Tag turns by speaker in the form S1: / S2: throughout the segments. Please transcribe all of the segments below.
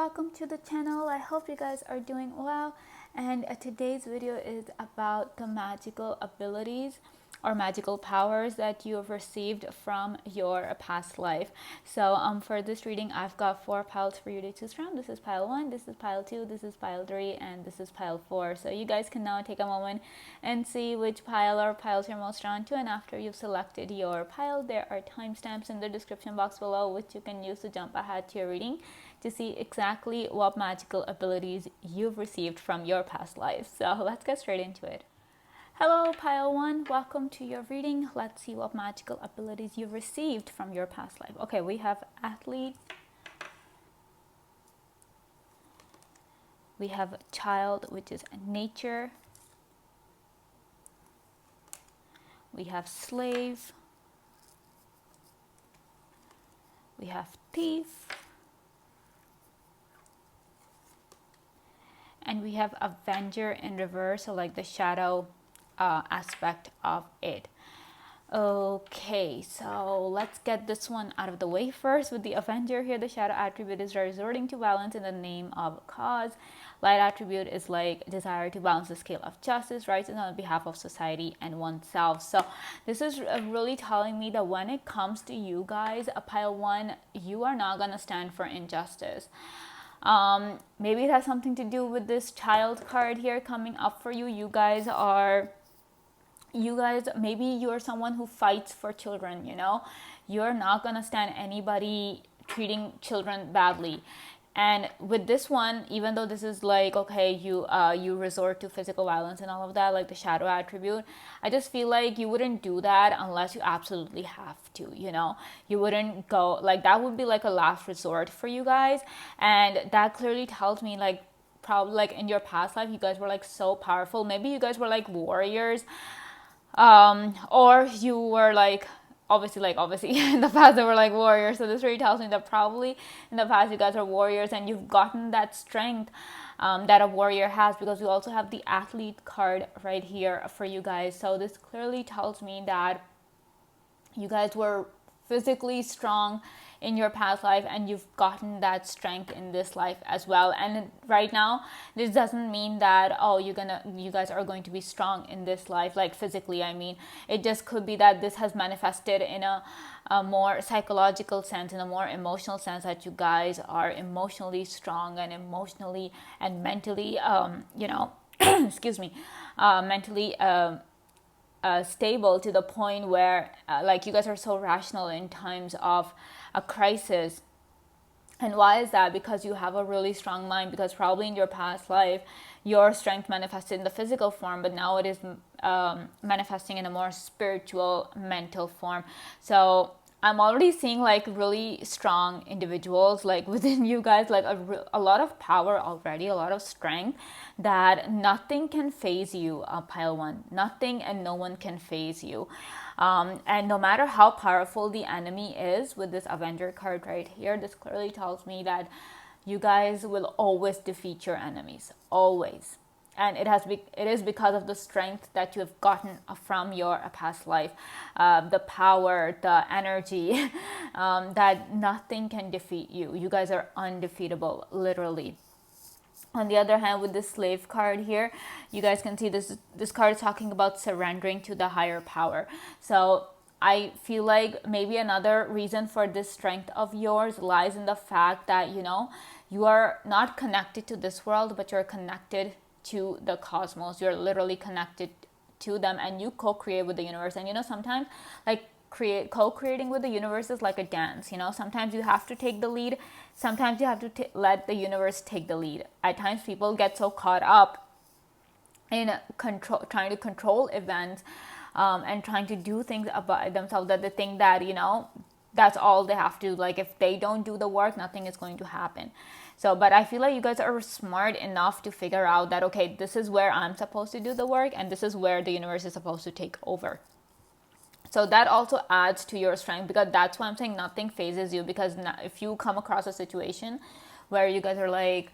S1: welcome to the channel. I hope you guys are doing well, and today's video is about the magical abilities or magical powers that you have received from your past life. So for this reading, I've got 4 piles for you to choose from. This is pile 1, this is pile 2, this is pile 3, and this is pile 4. So you guys can now take a moment and see which pile or piles you're most drawn to, and after you've selected your pile, there are timestamps in the description box below which you can use to jump ahead to your reading to see exactly what magical abilities you've received from your past life. So let's get straight into it. Hello pile 1, welcome to your reading. Let's see what magical abilities you've received from your past life. Okay, we have athlete, we have child, which is nature, we have slave, we have thief, and we have avenger in reverse, so like the shadow aspect of it. Okay, so let's get this one out of the way first. With the avenger here, the shadow attribute is resorting to violence in the name of cause. Light attribute is like desire to balance the scale of justice, rights, and on behalf of society and oneself. So this is really telling me that when it comes to you guys, a pile 1, you are not gonna stand for injustice. Maybe it has something to do with this child card here coming up for you. You guys, maybe you're someone who fights for children, you're not gonna stand anybody treating children badly. And with this one, even though this is like, okay, you resort to physical violence and all of that, like the shadow attribute, I just feel like you wouldn't do that unless you absolutely have to, you wouldn't go, like that would be like a last resort for you guys. And that clearly tells me like probably like in your past life, you guys were like so powerful. Maybe you guys were like warriors, or you were like obviously in the past they were like warriors. So this really tells me that probably in the past you guys are warriors and you've gotten that strength that a warrior has, because we also have the athlete card right here for you guys. So this clearly tells me that you guys were physically strong in your past life and you've gotten that strength in this life as well. And right now this doesn't mean that you guys are going to be strong in this life, like physically. I mean, it just could be that this has manifested in a more psychological sense, in a more emotional sense, that you guys are emotionally strong and emotionally and mentally excuse me, mentally stable, to the point where like you guys are so rational in times of a crisis. And why is that? Because you have a really strong mind, because probably in your past life your strength manifested in the physical form, but now it is manifesting in a more spiritual, mental form. So I'm already seeing like really strong individuals like within you guys, like a lot of power already, a lot of strength, that nothing can phase you, pile 1. Nothing and no one can phase you. And no matter how powerful the enemy is, with this avenger card right here, this clearly tells me that you guys will always defeat your enemies, always. And it is because of the strength that you have gotten from your past life, the power, the energy, that nothing can defeat you. You guys are undefeatable, literally. On the other hand, with this slave card here, you guys can see this card is talking about surrendering to the higher power. So I feel like maybe another reason for this strength of yours lies in the fact that you are not connected to this world, but you're connected to the cosmos. You're literally connected to them, and you co-create with the universe. And sometimes like co-creating with the universe is like a dance. Sometimes you have to take the lead, sometimes you have to let the universe take the lead. At times people get so caught up in trying to control events and trying to do things about themselves, that they think that that's all they have to do. Like if they don't do the work, nothing is going to happen. So, but I feel like you guys are smart enough to figure out that, okay, this is where I'm supposed to do the work, and this is where the universe is supposed to take over. So that also adds to your strength, because that's why I'm saying nothing phases you. Because if you come across a situation where you guys are like,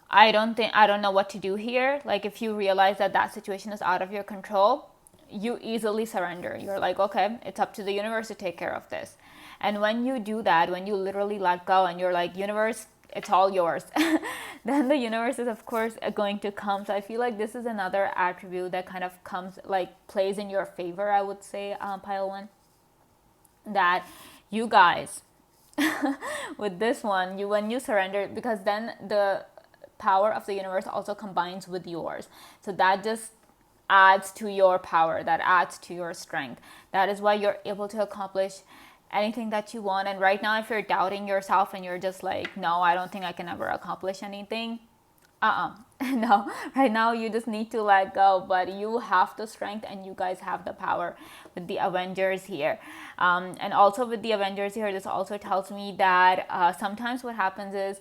S1: I don't know what to do here, like if you realize that situation is out of your control, you easily surrender. You're like, okay, it's up to the universe to take care of this. And when you do that, when you literally let go and you're like, universe, it's all yours. Then the universe is of course going to come. So I feel like this is another attribute that kind of comes, like plays in your favor, I would say, pile one, that you guys with this one, you when you surrender, because then the power of the universe also combines with yours, so that just adds to your power, that adds to your strength. That is why you're able to accomplish anything that you want. And right now, if you're doubting yourself and you're just like, no, I don't think I can ever accomplish anything, no, right now you just need to let go. But you have the strength and you guys have the power with the Avengers here. And also with the Avengers here, this also tells me that sometimes what happens is,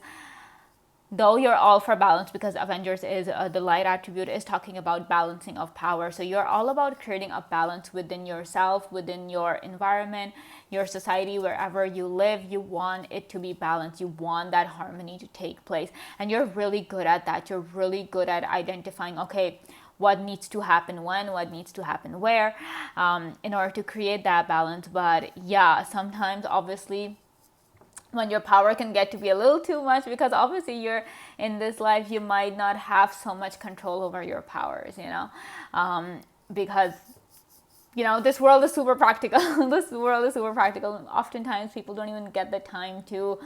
S1: though you're all for balance, because Avengers is the light attribute is talking about balancing of power. So you're all about creating a balance within yourself, within your environment, your society, wherever you live. You want it to be balanced. You want that harmony to take place. And you're really good at that. You're really good at identifying, okay, what needs to happen when, what needs to happen where, in order to create that balance. But yeah, sometimes obviously when your power can get to be a little too much, because obviously you're in this life, you might not have so much control over your powers, because this world is super practical. This world is super practical. Oftentimes people don't even get the time to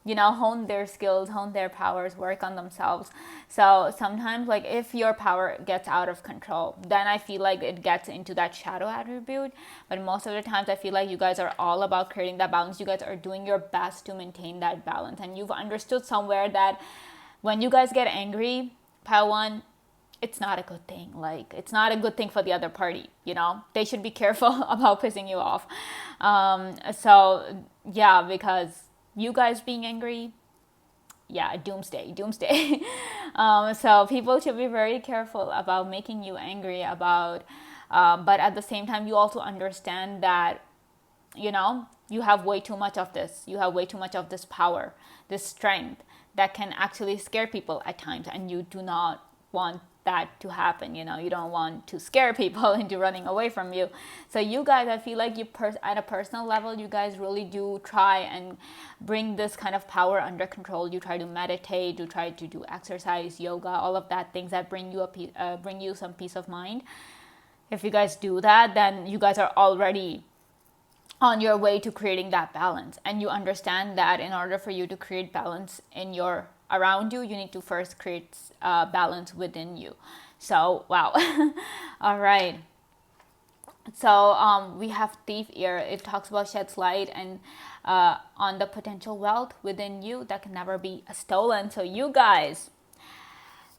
S1: hone their skills, hone their powers, work on themselves. So sometimes, like, if your power gets out of control, then I feel like it gets into that shadow attribute. But most of the times I feel like you guys are all about creating that balance. You guys are doing your best to maintain that balance. And you've understood somewhere that when you guys get angry, pile one, it's not a good thing. Like, it's not a good thing for the other party. They should be careful about pissing you off. So yeah, because you guys being angry, yeah, doomsday. So people should be very careful about making you angry about, but at the same time, you also understand that, you have way too much of this. You have way too much of this power, this strength that can actually scare people at times. And you do not want that to happen. You don't want to scare people into running away from you. So you guys, I feel like at a personal level, you guys really do try and bring this kind of power under control. You try to meditate, you try to do exercise, yoga, all of that, things that bring you some peace of mind. If you guys do that, then you guys are already on your way to creating that balance. And you understand that in order for you to create balance around you, you need to first create balance within you. So wow. All right, so we have Thief here. It talks about sheds light and on the potential wealth within you that can never be stolen. So you guys,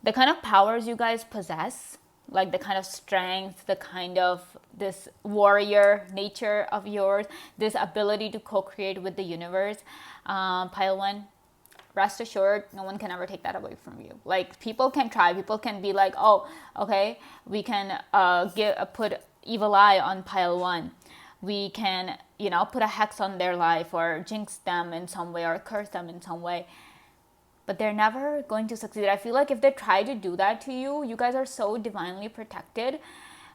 S1: the kind of powers you guys possess, like the kind of strength, the kind of this warrior nature of yours, this ability to co-create with the universe, pile one, rest assured, no one can ever take that away from you. Like, people can try, people can be like, oh, okay, we can put evil eye on pile one. We can, put a hex on their life or jinx them in some way or curse them in some way. But they're never going to succeed. I feel like if they try to do that to you, you guys are so divinely protected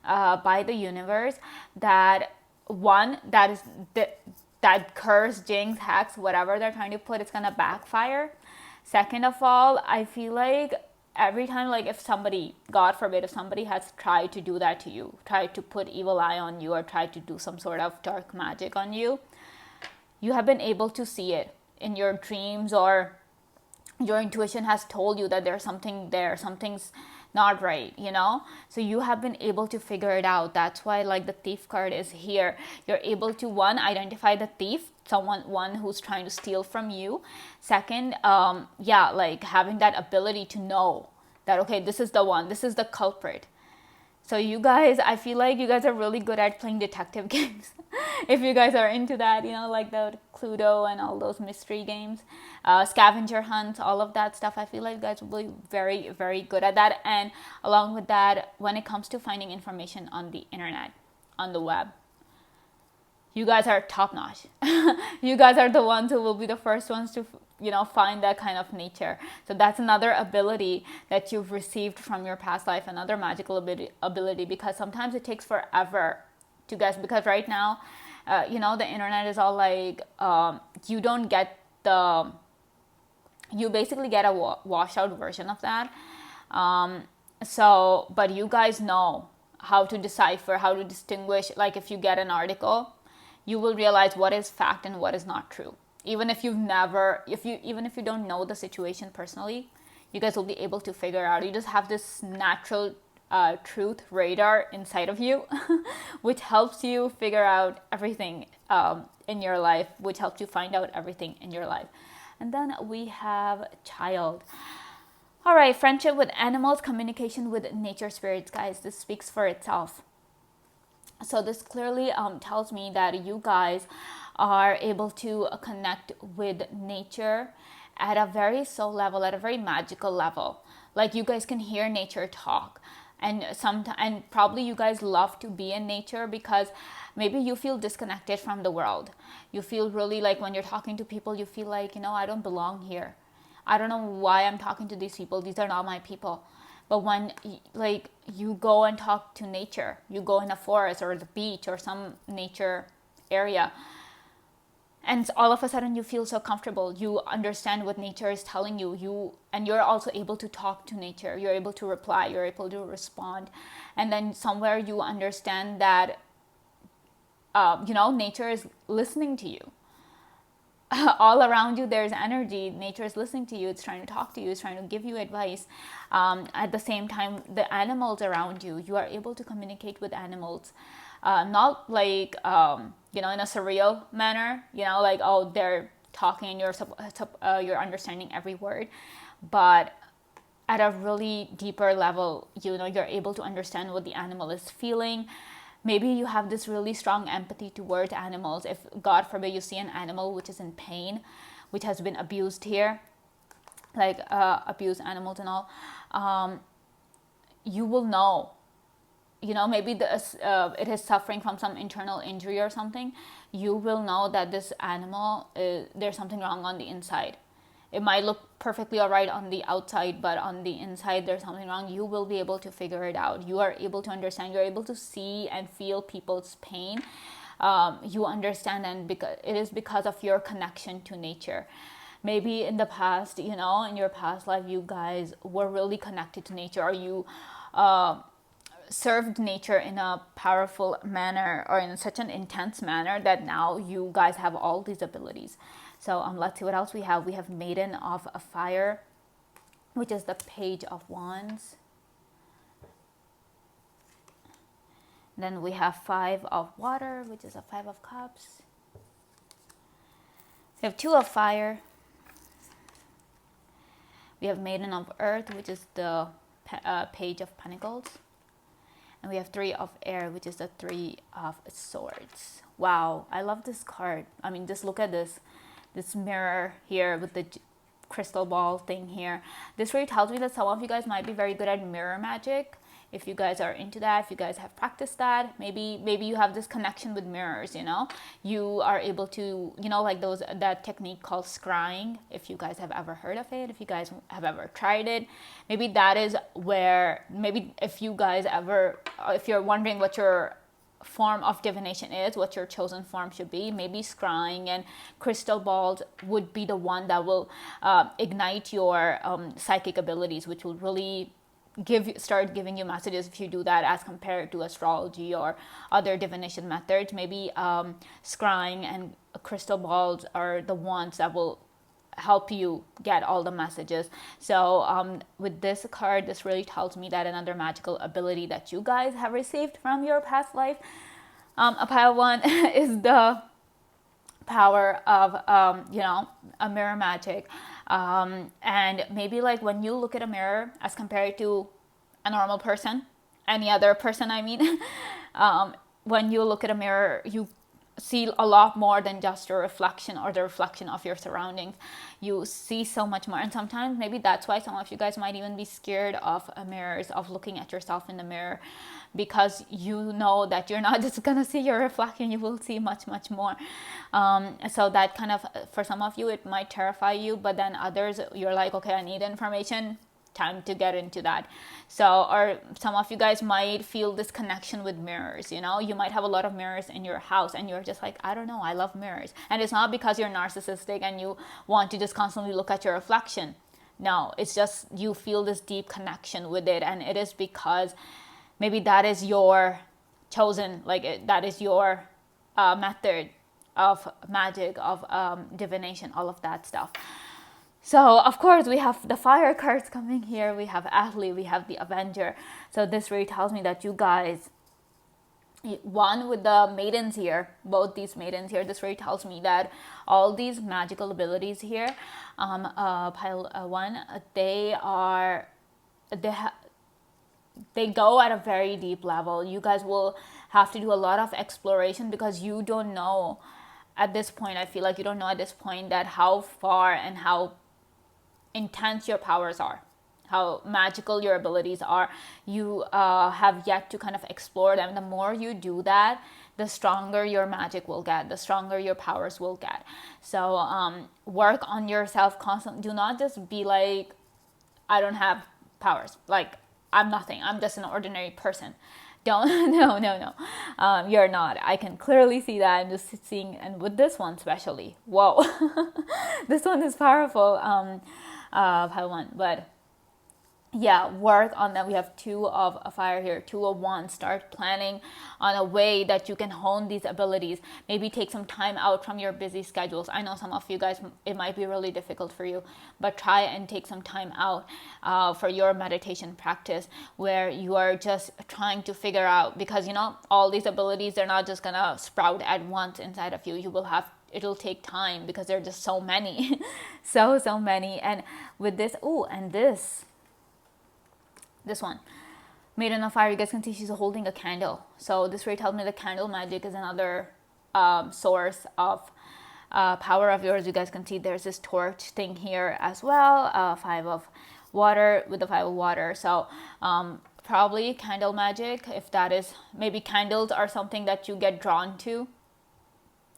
S1: by the universe that that curse, jinx, hex, whatever they're trying to put, it's gonna backfire. Second of all, I feel like every time, like, if somebody, God forbid, if somebody has tried to do that to you, tried to put evil eye on you or tried to do some sort of dark magic on you, you have been able to see it in your dreams, or your intuition has told you that there's something there, something's not right, so you have been able to figure it out. That's why, like, the Thief card is here. You're able to, one, identify the thief, one who's trying to steal from you. Second, like, having that ability to know that, okay, this is the one, this is the culprit. So you guys, I feel like you guys are really good at playing detective games. If you guys are into that, like the Cluedo and all those mystery games, scavenger hunts, all of that stuff, I feel like you guys will be very, very good at that. And along with that, when it comes to finding information on the internet, on the web, you guys are top notch. You guys are the ones who will be the first ones to find that kind of nature. So that's another ability that you've received from your past life, another magical ability, because sometimes it takes forever to guess, because right now the internet is all like, you don't get the You basically get a washed out version of that. So but you guys know how to decipher, how to distinguish. Like if you get an article, you will realize what is fact and what is not true. Even if you've never, even if you don't know the situation personally, you guys will be able to figure out. You just have this natural truth radar inside of you, which helps you figure out everything in your life, which helps you find out everything in your life. And then we have child. All right, friendship with animals, communication with nature spirits, guys. This speaks for itself. So this clearly tells me that you guys are able to connect with nature at a very soul level, at a very magical level. Like you guys can hear nature talk. And probably you guys love to be in nature because maybe you feel disconnected from the world. You feel really like when you're talking to people, you feel like, I don't belong here. I don't know why I'm talking to these people. These are not my people. But when like you go and talk to nature, you go in a forest or the beach or some nature area, and all of a sudden you feel so comfortable. You understand what nature is telling you. And you're also able to talk to nature. You're able to reply. You're able to respond. And then somewhere you understand that, nature is listening to you. All around you there's energy. Nature is listening to you. It's trying to talk to you. It's trying to give you advice. At the same time, the animals around you, you are able to communicate with animals, not like in a surreal manner, like, oh, they're talking and you're understanding every word, but at a really deeper level, you're able to understand what the animal is feeling. Maybe you have this really strong empathy towards animals. If, God forbid, you see an animal which is in pain, which has been abused here, like abused animals and all, you will know. Maybe it is suffering from some internal injury or something. You will know that this animal, there's something wrong on the inside. It might look perfectly all right on the outside, but on the inside there's something wrong. You will be able to figure it out. You are able to understand. You're able to see and feel people's pain. You understand, and because it is because of your connection to nature. Maybe in the past, in your past life, you guys were really connected to nature, or you served nature in a powerful manner or in such an intense manner that now you guys have all these abilities. So let's see what else we have. We have Maiden of Fire, which is the Page of Wands. Then we have Five of Water, which is a Five of Cups. We have Two of Fire. We have Maiden of Earth, which is the Page of Pentacles. And we have Three of Air, which is the Three of Swords. Wow, I love this card. I mean, just look at this mirror here with the crystal ball thing here. This really tells me that some of you guys might be very good at mirror magic. If you guys are into that, if you guys have practiced that, maybe you have this connection with mirrors, you are able to, like that technique called scrying. If you guys have ever heard of it, if you guys have ever tried it, maybe that is where, maybe if you guys ever, if you're wondering what your form of divination is, what your chosen form should be, maybe scrying and crystal balls would be the one that will ignite your psychic abilities, which will really start giving you messages if you do that, as compared to astrology or other divination methods. Maybe scrying and crystal balls are the ones that will help you get all the messages. So with this card, this really tells me that another magical ability that you guys have received from your past life, a pile one, is the power of a mirror magic. And maybe like when you look at a mirror as compared to a normal person, any other person, I mean, when you look at a mirror, you see a lot more than just your reflection or the reflection of your surroundings. You see so much more, and sometimes maybe that's why some of you guys might even be scared of mirrors, of looking at yourself in the mirror, because you know that you're not just gonna see your reflection, you will see much more. So that kind of, for some of you, it might terrify you, but then others, you're like, okay, I need information, time to get into that. So, or some of you guys might feel this connection with mirrors. You might have a lot of mirrors in your house and you're just like, I don't know, I love mirrors. And it's not because you're narcissistic and you want to just constantly look at your reflection. No, it's just you feel this deep connection with it, and it is because maybe that is your chosen, that is your method of magic, of divination, all of that stuff. So, of course, we have the fire cards coming here. We have Athlete, we have the Avenger. So this really tells me that you guys, one with the maidens here, both these maidens here, this really tells me that all these magical abilities here, pile one, they go at a very deep level. You guys will have to do a lot of exploration because you don't know at this point. I feel like you don't know at this point that how far and how intense your powers are, how magical your abilities are. You have yet to kind of explore them. The more you do that, the stronger your magic will get, the stronger your powers will get. So work on yourself constantly. Do not just be like, I don't have powers, like I'm nothing, I'm just an ordinary person. Don't, no. You're not. I can clearly see that. I'm just seeing, and with this one especially, whoa, this one is powerful. Pile one, but yeah, work on that. We have two of a fire here, two of wands. Start planning on a way that you can hone these abilities. Maybe take some time out from your busy schedules. I know some of you guys, it might be really difficult for you, but try and take some time out for your meditation practice, where you are just trying to figure out, because all these abilities, they're not just gonna sprout at once inside of you. It'll take time because there are just so many, so many. And with this, and this one, Maiden of Fire, you guys can see she's holding a candle. So this really tells me the candle magic is another source of power of yours. You guys can see there's this torch thing here as well. Five of water, with the Five of Water. So probably candle magic, if that is, maybe candles are something that you get drawn to.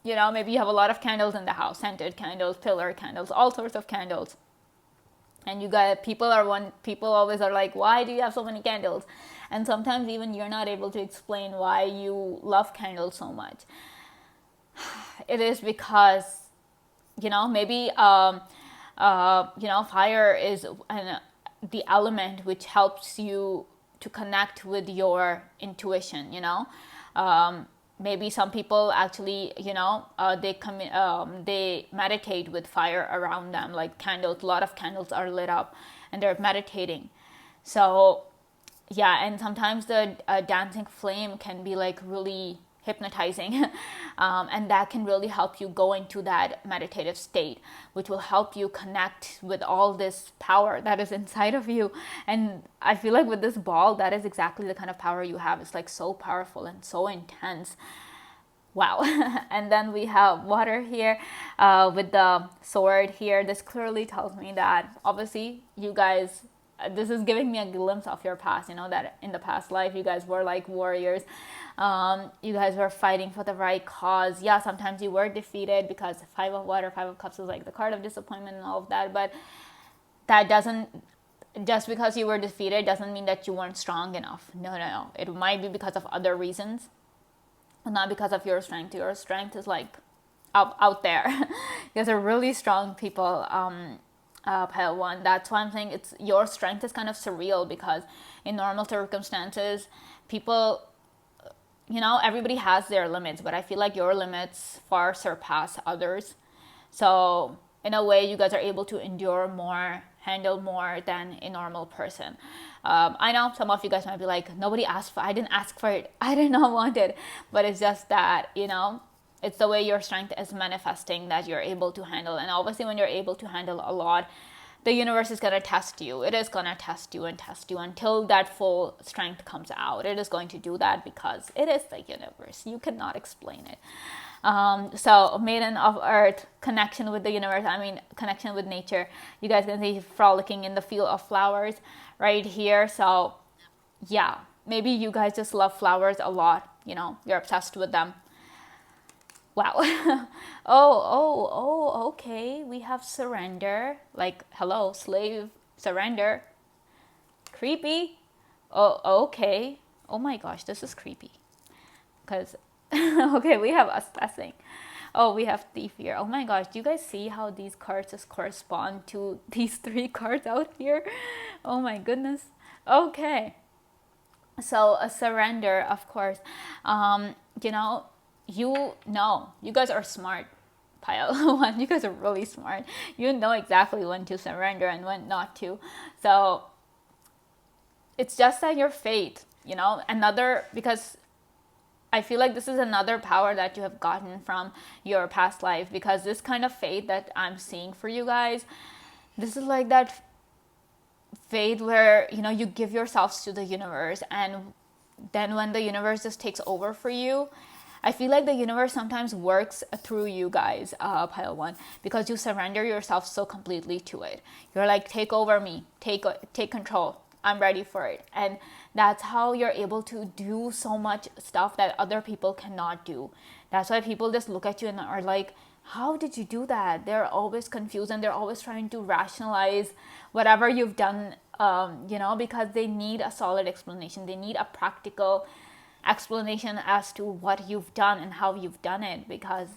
S1: Maybe you have a lot of candles in the house, scented candles, pillar candles, all sorts of candles. And people always are like, why do you have so many candles? And sometimes even you're not able to explain why you love candles so much. It is because, maybe, fire is the element which helps you to connect with your intuition, Maybe some people actually, they meditate with fire around them, like candles. A lot of candles are lit up and they're meditating. So, yeah, and sometimes the dancing flame can be like really hypnotizing. And that can really help you go into that meditative state, which will help you connect with all this power that is inside of you. And I feel like with this ball, that is exactly the kind of power you have. It's like so powerful and so intense. Wow. And then we have water here with the sword here. This clearly tells me that obviously you guys, this is giving me a glimpse of your past, that in the past life you guys were like warriors. You guys were fighting for the right cause. Yeah, sometimes you were defeated because Five of Water, Five of Cups is like the card of disappointment and all of that. But that doesn't, just because you were defeated doesn't mean that you weren't strong enough. No. It might be because of other reasons, not because of your strength. Your strength is like out there. You guys are really strong people. Pile one. That's why I'm saying your strength is kind of surreal, because in normal circumstances, people, everybody has their limits, but I feel like your limits far surpass others. So in a way, you guys are able to endure more, handle more than a normal person. I know some of you guys might be like, I didn't ask for it, I did not want it, but it's just that, it's the way your strength is manifesting that you're able to handle. And obviously when you're able to handle a lot, the universe is going to test you. It is going to test you and test you until that full strength comes out. It is going to do that because it is the universe. You cannot explain it. So Maiden of Earth, connection with the universe, connection with nature. You guys can see frolicking in the field of flowers right here. So yeah, maybe you guys just love flowers a lot. You're obsessed with them. Wow. Okay. We have surrender. Like, hello, slave, surrender. creepy. Oh, okay. Oh my gosh, this is creepy. Because, okay, we have assessing. Oh, we have thief here. Oh my gosh, do you guys see how these cards just correspond to these 3 cards out here? Oh my goodness. Okay. So a surrender, of course. You guys are smart. Pile 1, you guys are really smart. You know exactly when to surrender and when not to. So it's just that your fate, because I feel like this is another power that you have gotten from your past life, because this kind of fate that I'm seeing for you guys, this is like that fate where, you give yourselves to the universe, and then when the universe just takes over for you, I feel like the universe sometimes works through you guys, pile 1, because you surrender yourself so completely to it. You're like, take over me, take control. I'm ready for it. And that's how you're able to do so much stuff that other people cannot do. That's why people just look at you and are like, how did you do that? They're always confused, and they're always trying to rationalize whatever you've done, because they need a solid explanation. They need a practical explanation as to what you've done and how you've done it, because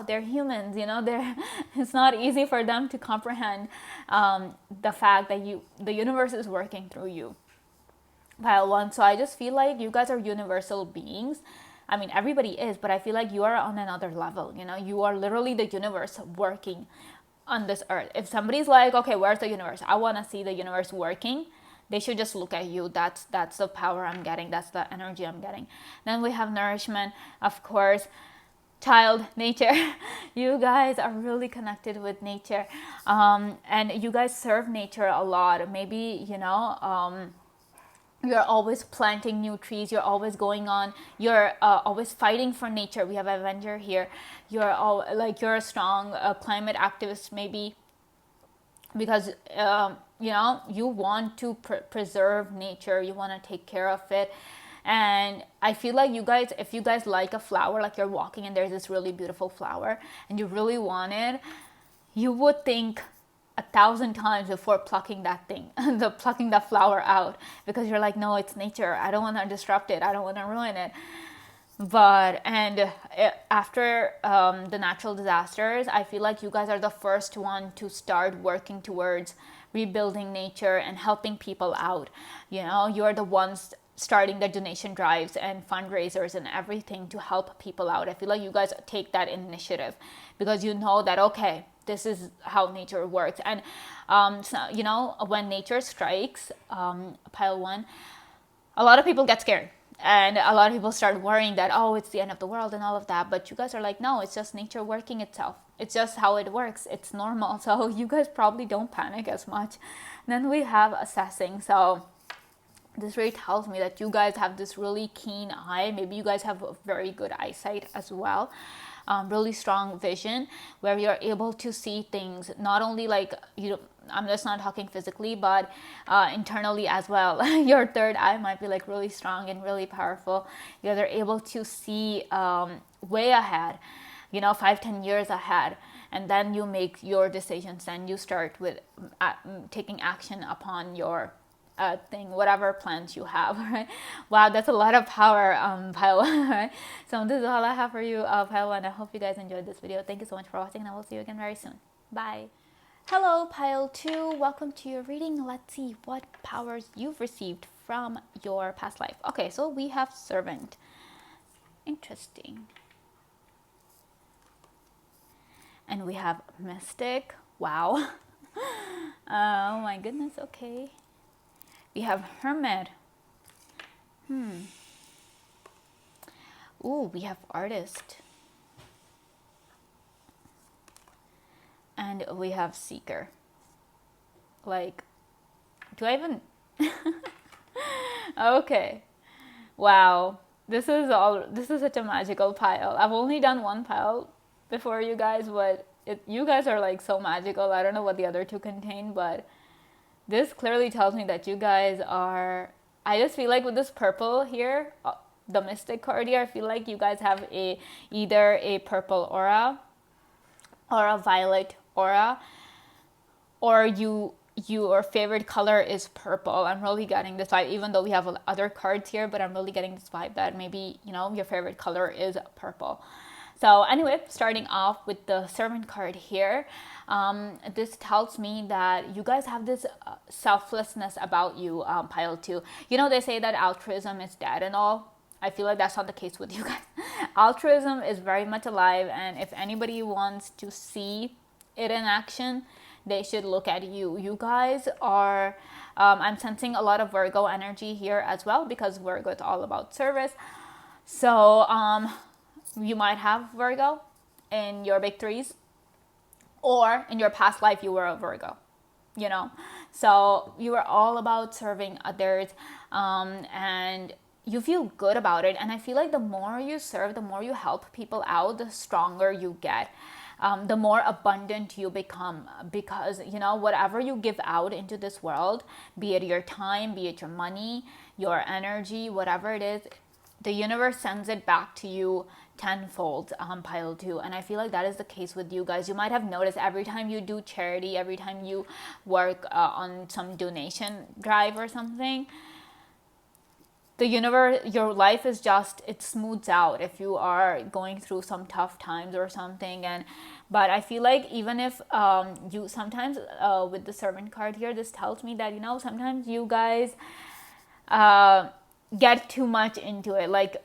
S1: they're humans, it's not easy for them to comprehend the fact that the universe is working through you, pile 1. So I just feel like you guys are universal beings. I mean, everybody is, but I feel like you are on another level. You are literally the universe working on this earth. If somebody's like, okay, where's the universe? I want to see the universe working. They should just look at you. That's the power I'm getting. That's the energy I'm getting. Then we have nourishment, of course. Child, nature. You guys are really connected with nature, and you guys serve nature a lot. Maybe you're always planting new trees. You're always going on. You're always fighting for nature. We have Avenger here. You're a strong climate activist, maybe, because you want to preserve nature. You want to take care of it. And I feel like if you guys like a flower, like you're walking and there's this really beautiful flower and you really want it, you would think 1,000 times before plucking that thing, plucking that flower out, because you're like, no, it's nature. I don't want to disrupt it. I don't want to ruin it. But after the natural disasters, I feel like you guys are the first one to start working towards rebuilding nature and helping people out. You're the ones starting the donation drives and fundraisers and everything to help people out. I feel like you guys take that initiative because you know that, okay, this is how nature works. And when nature strikes, pile 1, a lot of people get scared. And a lot of people start worrying that, oh, it's the end of the world and all of that. But you guys are like, no, it's just nature working itself. It's just how it works. It's normal. So you guys probably don't panic as much. And then we have assessing. So this really tells me that you guys have this really keen eye. Maybe you guys have a very good eyesight as well. Really strong vision, where you're able to see things, not only like, I'm just not talking physically, but internally as well. Your third eye might be like really strong and really powerful. You guys are able to see way ahead, 5-10 years ahead. And then you make your decisions, and you start with taking action upon your whatever plans you have, right? Wow, that's a lot of power, pile 1, right? So this is all I have for you, pile 1. I hope you guys enjoyed this video. Thank you so much for watching, and I will see you again very soon. Bye. Hello, pile 2. Welcome to your reading. Let's see what powers you've received from your past life. Okay, so we have servant. Interesting. And we have mystic. Wow. Oh my goodness. Okay. We have hermit. Ooh, we have artist. And we have seeker. Like, do I even... Okay. Wow. This is such a magical pile. I've only done one pile before you guys, but you guys are like so magical. I don't know what the other two contain, but this clearly tells me that you guys are... I just feel like with this purple here, the mystic card here, I feel like you guys have either a purple aura or a violet aura, or you your favorite color is purple. I'm really getting this vibe, even though we have other cards here, but I'm really getting this vibe that maybe, your favorite color is purple. So anyway, starting off with the servant card here, this tells me that you guys have this selflessness about you, pile two. They say that altruism is dead and all. I feel like that's not the case with you guys. Altruism is very much alive, and if anybody wants to see it in action, they should look at you. You guys are, I'm sensing a lot of Virgo energy here as well, because Virgo is all about service. So you might have Virgo in your big threes, or in your past life you were a Virgo, so you are all about serving others, and you feel good about it. And I feel like the more you serve, the more you help people out, the stronger you get, the more abundant you become, because whatever you give out into this world, be it your time, be it your money, your energy, whatever it is, the universe sends it back to you tenfold, pile two. And I feel like that is the case with you guys. You might have noticed every time you do charity, every time you work on some donation drive or something, the universe, your life is just, it smooths out if you are going through some tough times or something. But I feel like even if you sometimes, with the servant card here, this tells me that sometimes you guys get too much into it, like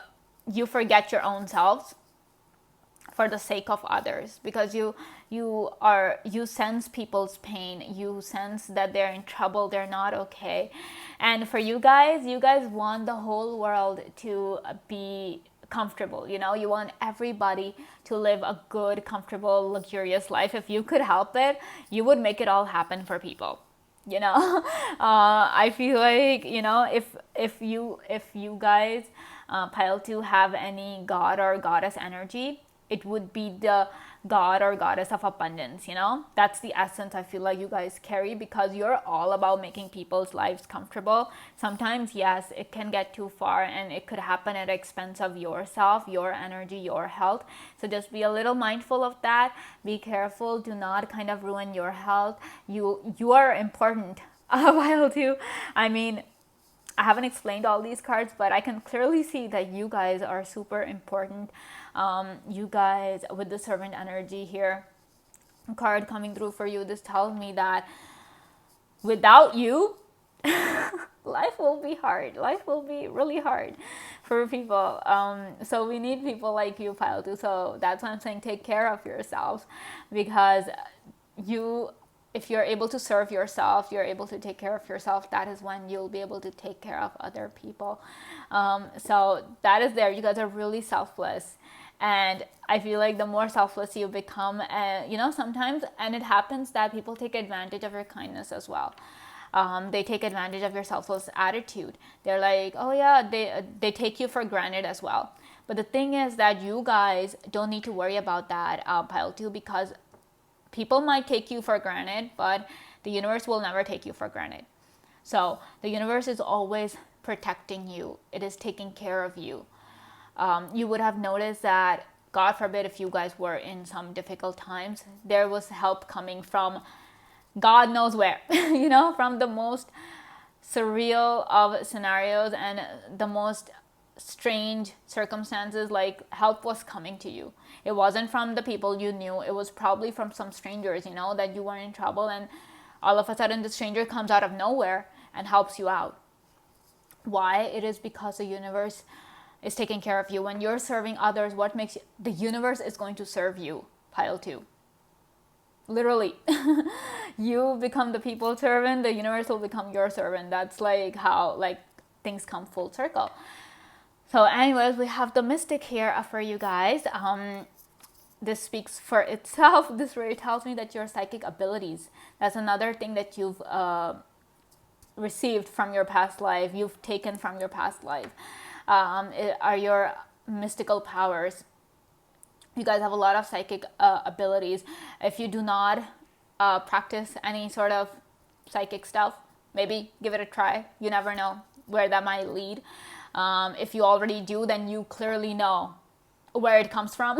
S1: you forget your own selves for the sake of others, because you sense people's pain, you sense that they're in trouble, they're not okay. And for you guys want the whole world to be comfortable. You want everybody to live a good, comfortable, luxurious life. If you could help it, you would make it all happen for people. I feel like, if you guys, pile two, have any god or goddess energy, it would be the god or goddess of abundance. That's the essence I feel like you guys carry, because you're all about making people's lives comfortable. Sometimes, yes, it can get too far, and it could happen at the expense of yourself, your energy, your health. So just be a little mindful of that. Be careful. Do not kind of ruin your health. You are important a while too. I mean, I haven't explained all these cards, but I can clearly see that you guys are super important. You guys, with the servant energy here, card coming through for you, this tells me that without you, life will be hard. Life will be really hard for people. So we need people like you, pile two. So that's why I'm saying take care of yourselves, because if you're able to serve yourself, you're able to take care of yourself, that is when you'll be able to take care of other people. So that is there. You guys are really selfless. And I feel like the more selfless you become, sometimes, and it happens that people take advantage of your kindness as well. They take advantage of your selfless attitude. They're like, oh yeah, they take you for granted as well. But the thing is that you guys don't need to worry about that, pile two, because people might take you for granted, but the universe will never take you for granted. So the universe is always protecting you. It is taking care of you. You would have noticed that, God forbid, if you guys were in some difficult times, there was help coming from God knows where, from the most surreal of scenarios and the most strange circumstances. Like, help was coming to you. It wasn't from the people you knew. It was probably from some strangers, that you were in trouble, and all of a sudden the stranger comes out of nowhere and helps you out. Why? It is because the universe is taking care of you. When you're serving others, what makes you, the universe is going to serve you, pile two. Literally. You become the people's servant, the universe will become your servant. That's like how things come full circle. So anyways, we have the Mystic here for you guys. This speaks for itself. This really tells me that your psychic abilities, that's another thing that you've received from your past life, you've taken from your past life, are your mystical powers. You guys have a lot of psychic abilities. If you do not practice any sort of psychic stuff, maybe give it a try. You never know where that might lead. If you already do, then you clearly know where it comes from.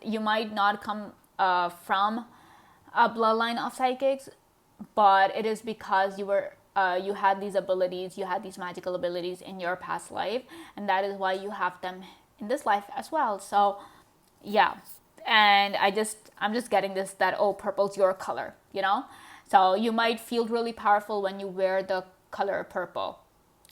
S1: You might not come from a bloodline of psychics, but it is because you had these abilities, you had these magical abilities in your past life, and that is why you have them in this life as well. So yeah, and I'm just getting this, that oh, purple's your color, you know. So you might feel really powerful when you wear the color purple.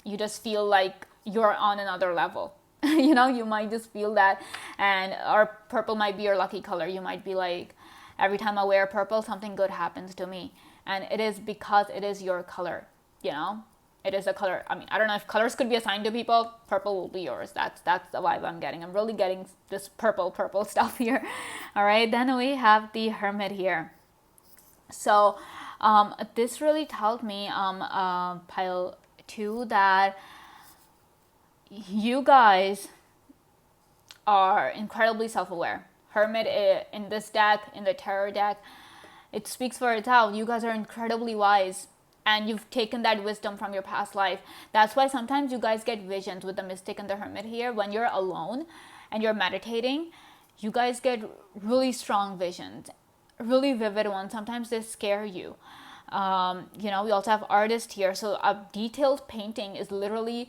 S1: You just feel like you're on another level. You know, you might just feel that. And or purple might be your lucky color. You might be like, every time I wear purple, something good happens to me. And it is because it is your color, you know. It is a color. I mean, I don't know if colors could be assigned to people. Purple will be yours. That's the vibe I'm getting. I'm really getting this purple stuff here. All right, then we have the Hermit here. So this really told me, pile 2, that you guys are incredibly self-aware. Hermit in this deck, in the tarot deck, it speaks for itself. You guys are incredibly wise, and you've taken that wisdom from your past life. That's why sometimes you guys get visions with the Mystic and the Hermit here. When you're alone and you're meditating, you guys get really strong visions, really vivid ones. Sometimes they scare you. You know, we also have artist here. So a detailed painting is literally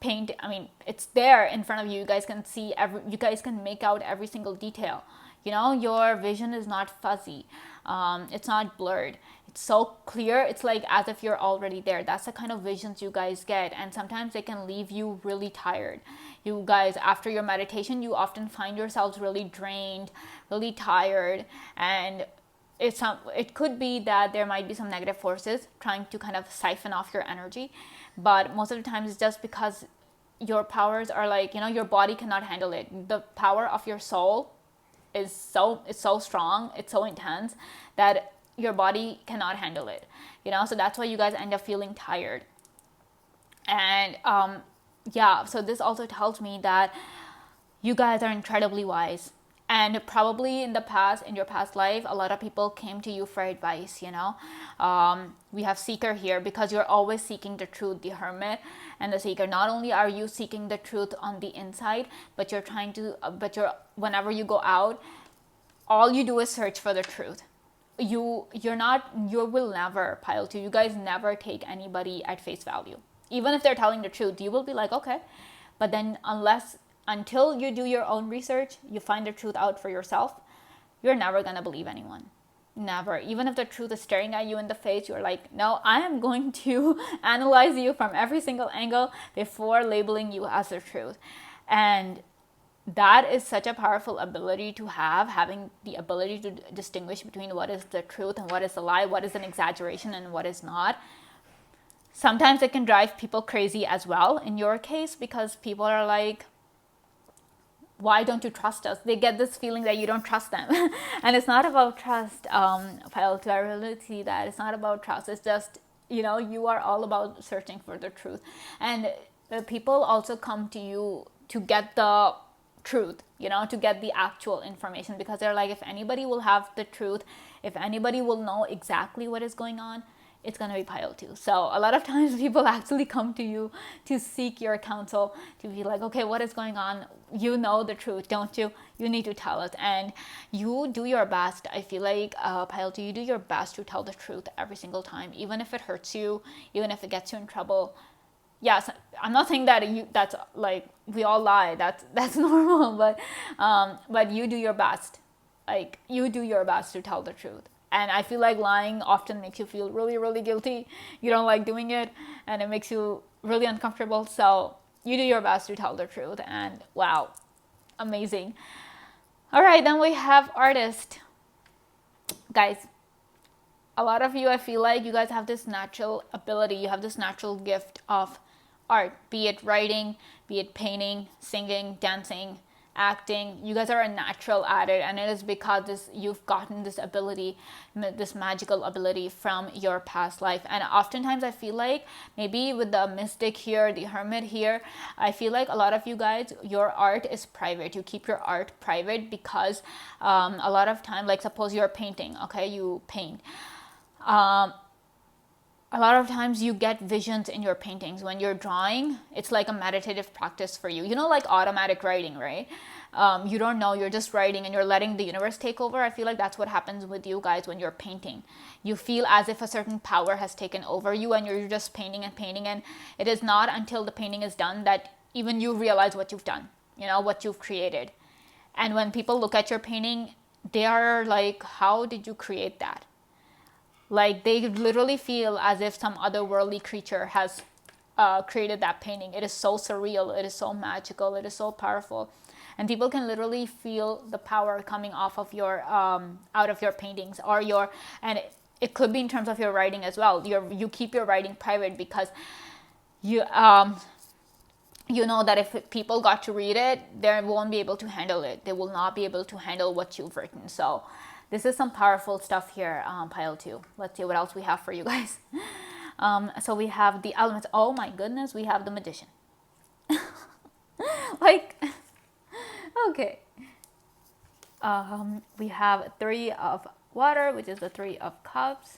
S1: I mean, it's there in front of you. You guys can see you guys can make out every single detail. You know, your vision is not fuzzy. It's not blurred. It's so clear. It's like as if you're already there. That's the kind of visions you guys get. And sometimes they can leave you really tired. You guys, after your meditation, you often find yourselves really drained, really tired. And it could be that there might be some negative forces trying to kind of siphon off your energy. But most of the time it's just because your powers are like, you know, your body cannot handle it. The power of your soul it's so strong, it's so intense that your body cannot handle it, you know. So that's why you guys end up feeling tired. And yeah, so this also tells me that you guys are incredibly wise, and probably in your past life, a lot of people came to you for advice, you know. We have Seeker here because you're always seeking the truth, the Hermit and the Seeker. Not only are you seeking the truth on the inside, but whenever you go out, all you do is search for the truth. You will never, pile 2, you guys never take anybody at face value. Even if they're telling the truth, you will be like, okay. But then until you do your own research, you find the truth out for yourself, you're never going to believe anyone. Never. Even if the truth is staring at you in the face, you're like, no, I am going to analyze you from every single angle before labeling you as the truth. And that is such a powerful ability to have, having the ability to distinguish between what is the truth and what is a lie, what is an exaggeration and what is not. Sometimes it can drive people crazy as well in your case, because people are like, why don't you trust us? They get this feeling that you don't trust them. And it's not about trust, Pile 2. I really see that it's not about trust. It's just, you know, you are all about searching for the truth. And people also come to you to get the truth, you know, to get the actual information, because they're like, if anybody will have the truth, if anybody will know exactly what is going on, it's going to be Pile 2. So a lot of times people actually come to you to seek your counsel, to be like, okay, what is going on? You know the truth, don't you? You need to tell us. And you do your best. I feel like, Pile 2, you do your best to tell the truth every single time, even if it hurts you, even if it gets you in trouble. Yes, I'm not saying that that's like, we all lie. That's normal, but you do your best. Like, you do your best to tell the truth. And I feel like lying often makes you feel really, really guilty. You don't like doing it, and it makes you really uncomfortable. So you do your best to tell the truth, and wow, amazing. All right, then we have artist. Guys, a lot of you, I feel like you guys have this natural ability. You have this natural gift of art, be it writing, be it painting, singing, dancing, acting. You guys are a natural at it, and it is because you've gotten this ability, this magical ability from your past life. And oftentimes I feel like maybe with the Mystic here, the Hermit here, I feel like a lot of you guys, your art is private. You keep your art private because a lot of time, like suppose you're painting, okay, you paint. A a lot of times you get visions in your paintings. When you're drawing, it's like a meditative practice for you. You know, like automatic writing, right? You don't know, you're just writing and you're letting the universe take over. I feel like that's what happens with you guys when you're painting. You feel as if a certain power has taken over you and you're just painting and painting. And it is not until the painting is done that even you realize what you've done, you know, what you've created. And when people look at your painting, they are like, how did you create that? Like, they literally feel as if some otherworldly creature has created that painting. It is so surreal. It is so magical. It is so powerful. And people can literally feel the power coming off of your, out of your paintings or your, and it could be in terms of your writing as well. You keep your writing private because you, you know that if people got to read it, they won't be able to handle it. They will not be able to handle what you've written. So this is some powerful stuff here, pile 2. Let's see what else we have for you guys. So we have the elements. Oh my goodness, we have the magician. Like, okay. We have 3 of water, which is the 3 of cups.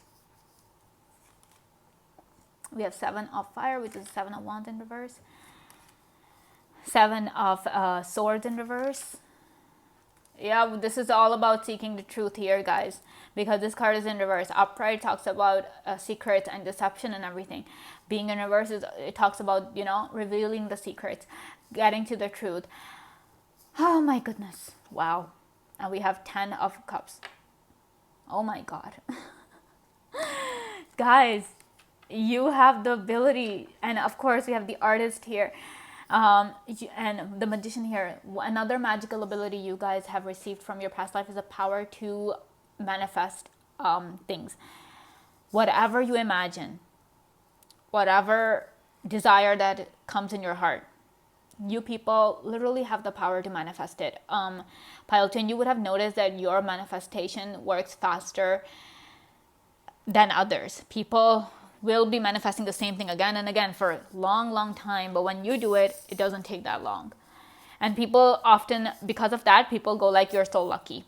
S1: We have 7 of fire, which is 7 of wands in reverse. 7 of swords in reverse. Yeah, this is all about seeking the truth here, guys, because this card is in reverse. Upright talks about secrets and deception and everything. Being in reverse, it talks about, you know, revealing the secrets, getting to the truth. Oh my goodness. Wow. And we have 10 of cups. Oh my God. Guys, you have the ability, and of course we have the artist here. And the magician here. Another magical ability you guys have received from your past life is a power to manifest things. Whatever you imagine, whatever desire that comes in your heart, you people literally have the power to manifest it. Pile 2, you would have noticed that your manifestation works faster than others. People will be manifesting the same thing again and again for a long time, but when you do it, it doesn't take that long. And people often, because of that, people go like, you're so lucky.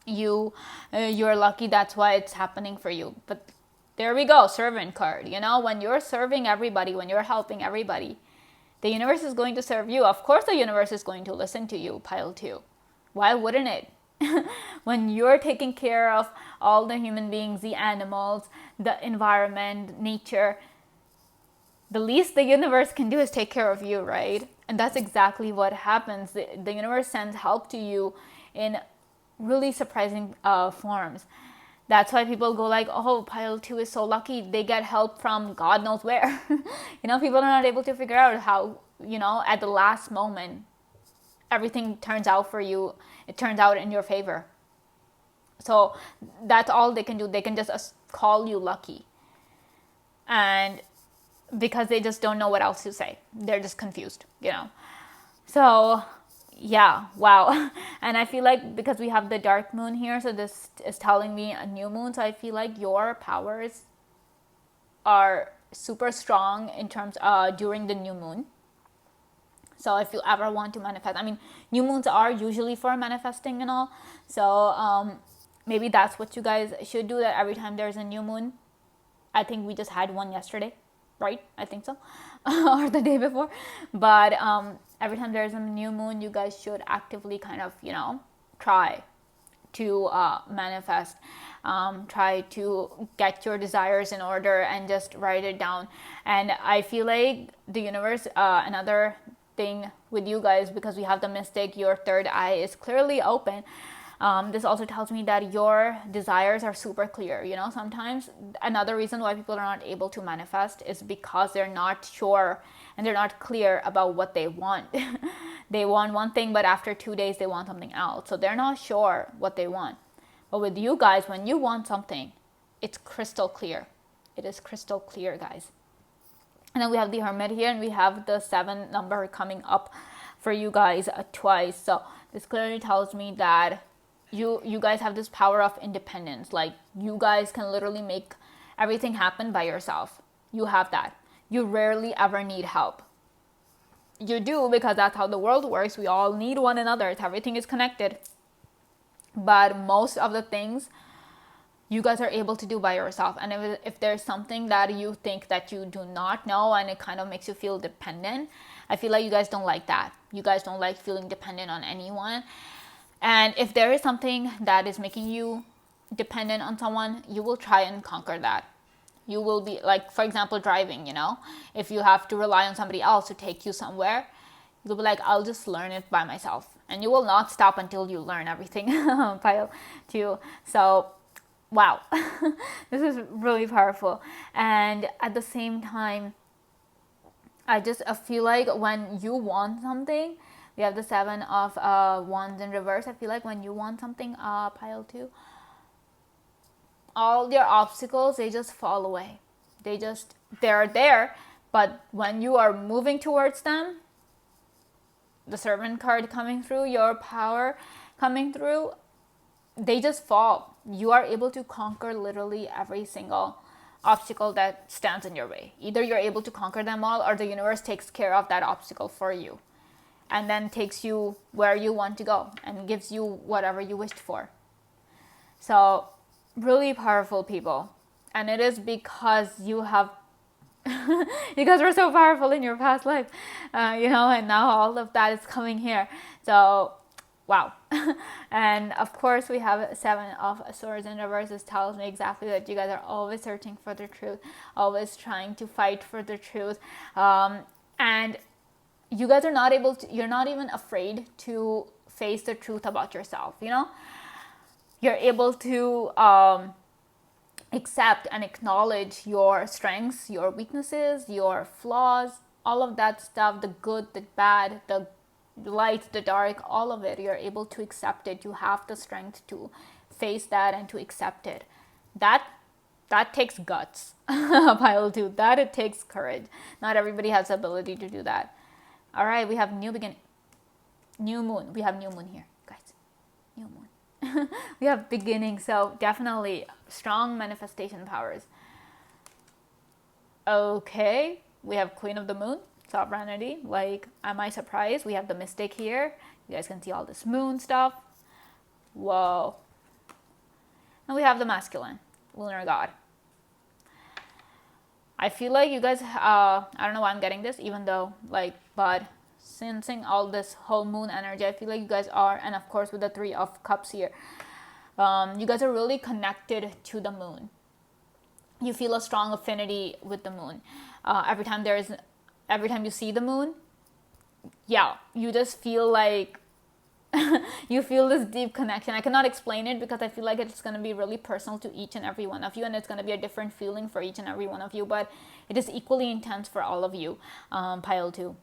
S1: You're lucky, that's why it's happening for you. But there we go, servant card. You know, when you're serving everybody, when you're helping everybody, the universe is going to serve you. Of course the universe is going to listen to you, pile 2. Why wouldn't it? When you're taking care of all the human beings, the animals, the environment, nature, the least the universe can do is take care of you, right? And that's exactly what happens. The universe sends help to you in really surprising forms. That's why people go like, oh, pile 2 is so lucky. They get help from God knows where. You know, people are not able to figure out how, you know, at the last moment, everything turns out for you. It turns out in your favor. So that's all they can do. They can just call you lucky. And because they just don't know what else to say. They're just confused, you know. So yeah, wow. And I feel like because we have the dark moon here, so this is telling me a new moon. So I feel like your powers are super strong in terms during the new moon. So if you ever want to manifest, I mean, new moons are usually for manifesting and all. So maybe that's what you guys should do, that every time there's a new moon. I think we just had one yesterday, right? I think so. Or the day before. But every time there's a new moon, you guys should actively kind of, you know, try to manifest. Try to get your desires in order and just write it down. And I feel like the universe, another thing with you guys, because we have the mystic, your third eye is clearly open. This also tells me that your desires are super clear. You know, sometimes another reason why people are not able to manifest is because they're not sure and they're not clear about what they want. They want one thing, but after 2 days they want something else. So they're not sure what they want. But with you guys, when you want something, it's crystal clear. It is crystal clear, guys. And then we have the Hermit here, and we have the 7 number coming up for you guys twice. So this clearly tells me that you guys have this power of independence. Like, you guys can literally make everything happen by yourself. You have that. You rarely ever need help. You do, because that's how the world works. We all need one another. Everything is connected. But most of the things you guys are able to do by yourself. And if there's something that you think that you do not know and it kind of makes you feel dependent, I feel like you guys don't like that. You guys don't like feeling dependent on anyone. And if there is something that is making you dependent on someone, you will try and conquer that. You will be like, for example, driving, if you have to rely on somebody else to take you somewhere, you'll be like, I'll just learn it by myself. And you will not stop until you learn everything. Pile 2. So, wow. This is really powerful. And at the same time, I feel like when you want something, we have the 7 of Wands in reverse. I feel like when you want something, pile 2, all your obstacles, they just fall away. They're there, but when you are moving towards them, the Servant card coming through, your power coming through, they just fall. You are able to conquer literally every single obstacle that stands in your way. Either you're able to conquer them all, or the universe takes care of that obstacle for you and then takes you where you want to go and gives you whatever you wished for. So really powerful, people. And it is because you guys were so powerful in your past life, and now all of that is coming here. So wow. And of course we have 7 of Swords in reverse. This tells me exactly that you guys are always searching for the truth, always trying to fight for the truth. And you guys are you're not even afraid to face the truth about yourself. You're able to accept and acknowledge your strengths, your weaknesses, your flaws, all of that stuff, the good, the bad, the light, the dark, all of it. You're able to accept it. You have the strength to face that and to accept it. That takes guts. Pile 2. That it takes courage. Not everybody has the ability to do that. All right, we have new beginning. New moon. We have new moon here, guys. New moon. We have beginning, so definitely strong manifestation powers. Okay, we have Queen of the Moon, sovereignty. Like, am I surprised? We have the Mystic here. You guys can see all this moon stuff. Whoa. And we have the masculine, lunar god. I feel like you guys, I don't know why I'm getting this, even though, but sensing all this whole moon energy, I feel like you guys are, and of course with the 3 of Cups here, you guys are really connected to the moon. You feel a strong affinity with the moon. Every time you see the moon, you just feel like you feel this deep connection. I cannot explain it because I feel like it's going to be really personal to each and every one of you, and it's going to be a different feeling for each and every one of you, but it is equally intense for all of you, pile 2.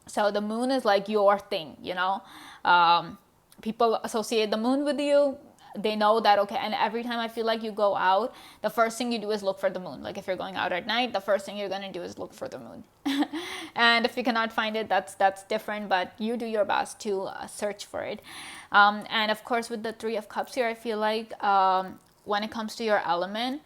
S1: So the moon is like your thing, people associate the moon with you. They know that, okay, and every time I feel like you go out, the first thing you do is look for the moon. Like if you're going out at night, the first thing you're going to do is look for the moon. And if you cannot find it, that's different, but you do your best to search for it. And of course with the 3 of Cups here, I feel like when it comes to your element,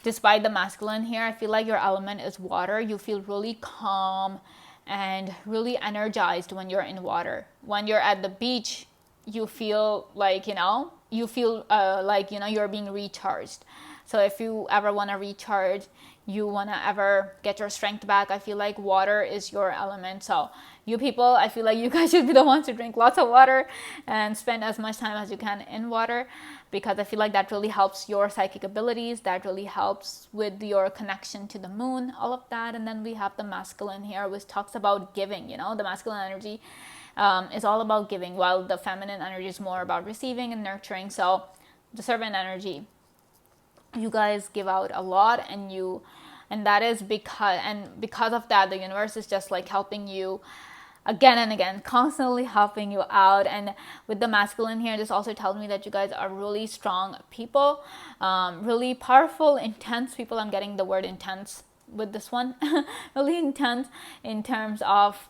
S1: despite the masculine here, I feel like your element is water. You feel really calm and really energized when you're in water. When you're at the beach, you feel like, you're being recharged. So if you ever want to recharge, you want to ever get your strength back, I feel like water is your element. So you people, I feel like you guys should be the ones to drink lots of water and spend as much time as you can in water, because I feel like that really helps your psychic abilities. That really helps with your connection to the moon, all of that. And then we have the masculine here, which talks about giving. The masculine energy is all about giving, while the feminine energy is more about receiving and nurturing. So the servant energy, you guys give out a lot, and that is because of that, the universe is just like helping you again and again, constantly helping you out. And with the masculine here, this also tells me that you guys are really strong people, really powerful, intense people. I'm getting the word intense with this one. Really intense in terms of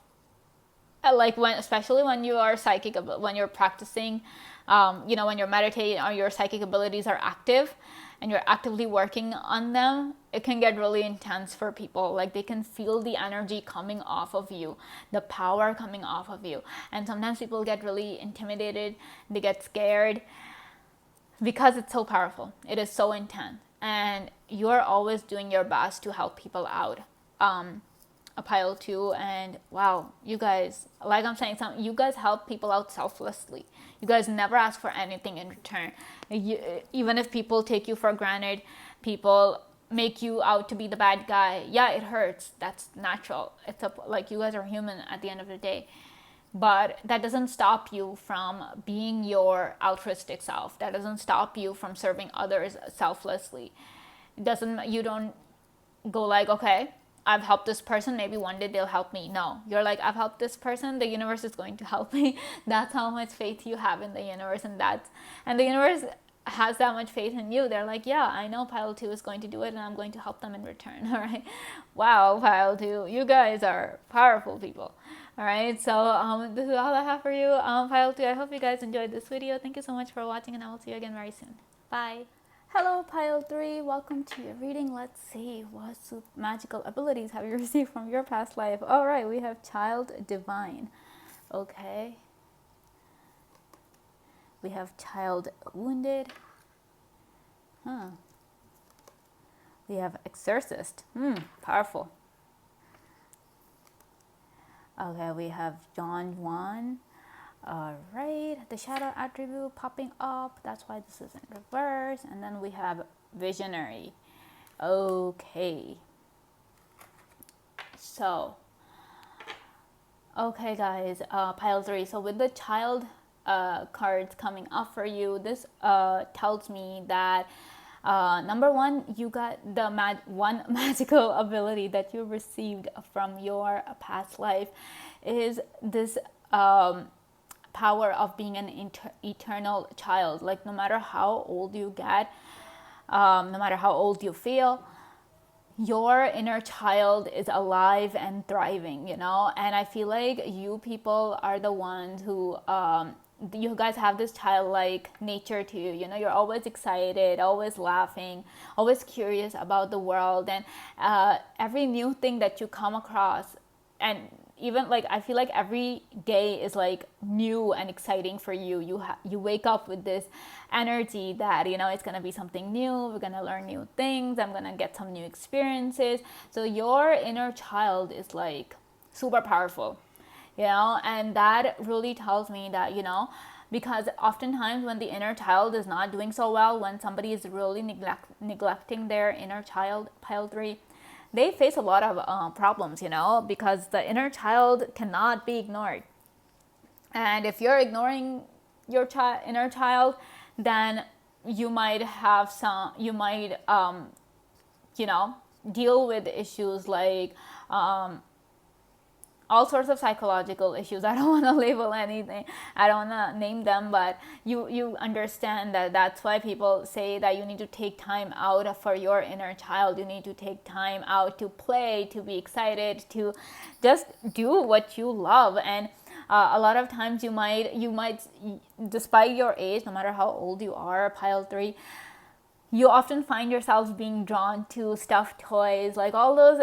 S1: especially when you are psychic, when you're practicing, when you're meditating or your psychic abilities are active and you're actively working on them, it can get really intense for people. Like they can feel the energy coming off of you, the power coming off of you. And sometimes people get really intimidated, they get scared. because it's so powerful. It is so intense, and you're always doing your best to help people out. A pile two, and wow, you guys, like I'm saying, you guys help people out selflessly. You guys never ask for anything in return. Even if people take you for granted, people make you out to be the bad guy. Yeah, it hurts. That's natural. Like, you guys are human at the end of the day, but that doesn't stop you from being your altruistic self. That doesn't stop you from serving others selflessly. You don't go like, okay, I've helped this person, maybe one day they'll help me. No, you're like, I've helped this person, the universe is going to help me. That's how much faith you have in the universe, and the universe has that much faith in you. They're like, yeah, I know pile two is going to do it, and I'm going to help them in return. All right. Wow, pile two, you guys are powerful people. All right, so this is all I have for you, pile two. I hope you guys enjoyed this video. Thank you so much for watching, and I will see you again very soon. Bye. Hello, pile three. Welcome to your reading. Let's see, what magical abilities have you received from your past life? All right, we have child divine. Okay. We have child wounded. We have exorcist. Powerful. Okay, we have John Juan. All right, the shadow attribute popping up. That's why this is in reverse. And then we have visionary. Okay. So, okay, guys, pile three. So with the child cards coming up for you, this tells me that number one, you got the one magical ability that you received from your past life is this power of being an eternal child. Like, no matter how old you get, no matter how old you feel, your inner child is alive and thriving, you know. And I feel like you people are the ones who you guys have this childlike nature to you. You know, you're always excited, always laughing, always curious about the world, and every new thing that you come across. And even like, I feel like every day is like new and exciting for you. You wake up with this energy that, you know, it's gonna be something new. We're gonna learn new things. I'm gonna get some new experiences. So your inner child is like super powerful, you know. And that really tells me that, you know, because oftentimes when the inner child is not doing so well, when somebody is really neglecting their inner child, pile three, they face a lot of problems, you know, because the inner child cannot be ignored. And if you're ignoring your inner child, then you might you know, deal with issues like all sorts of psychological issues. I don't want to label anything, I don't want to name them, but you understand that that's why people say that you need to take time out for your inner child. You need to take time out to play, to be excited, to just do what you love. And a lot of times you might, despite your age, no matter how old you are, pile three, you often find yourselves being drawn to stuffed toys, like all those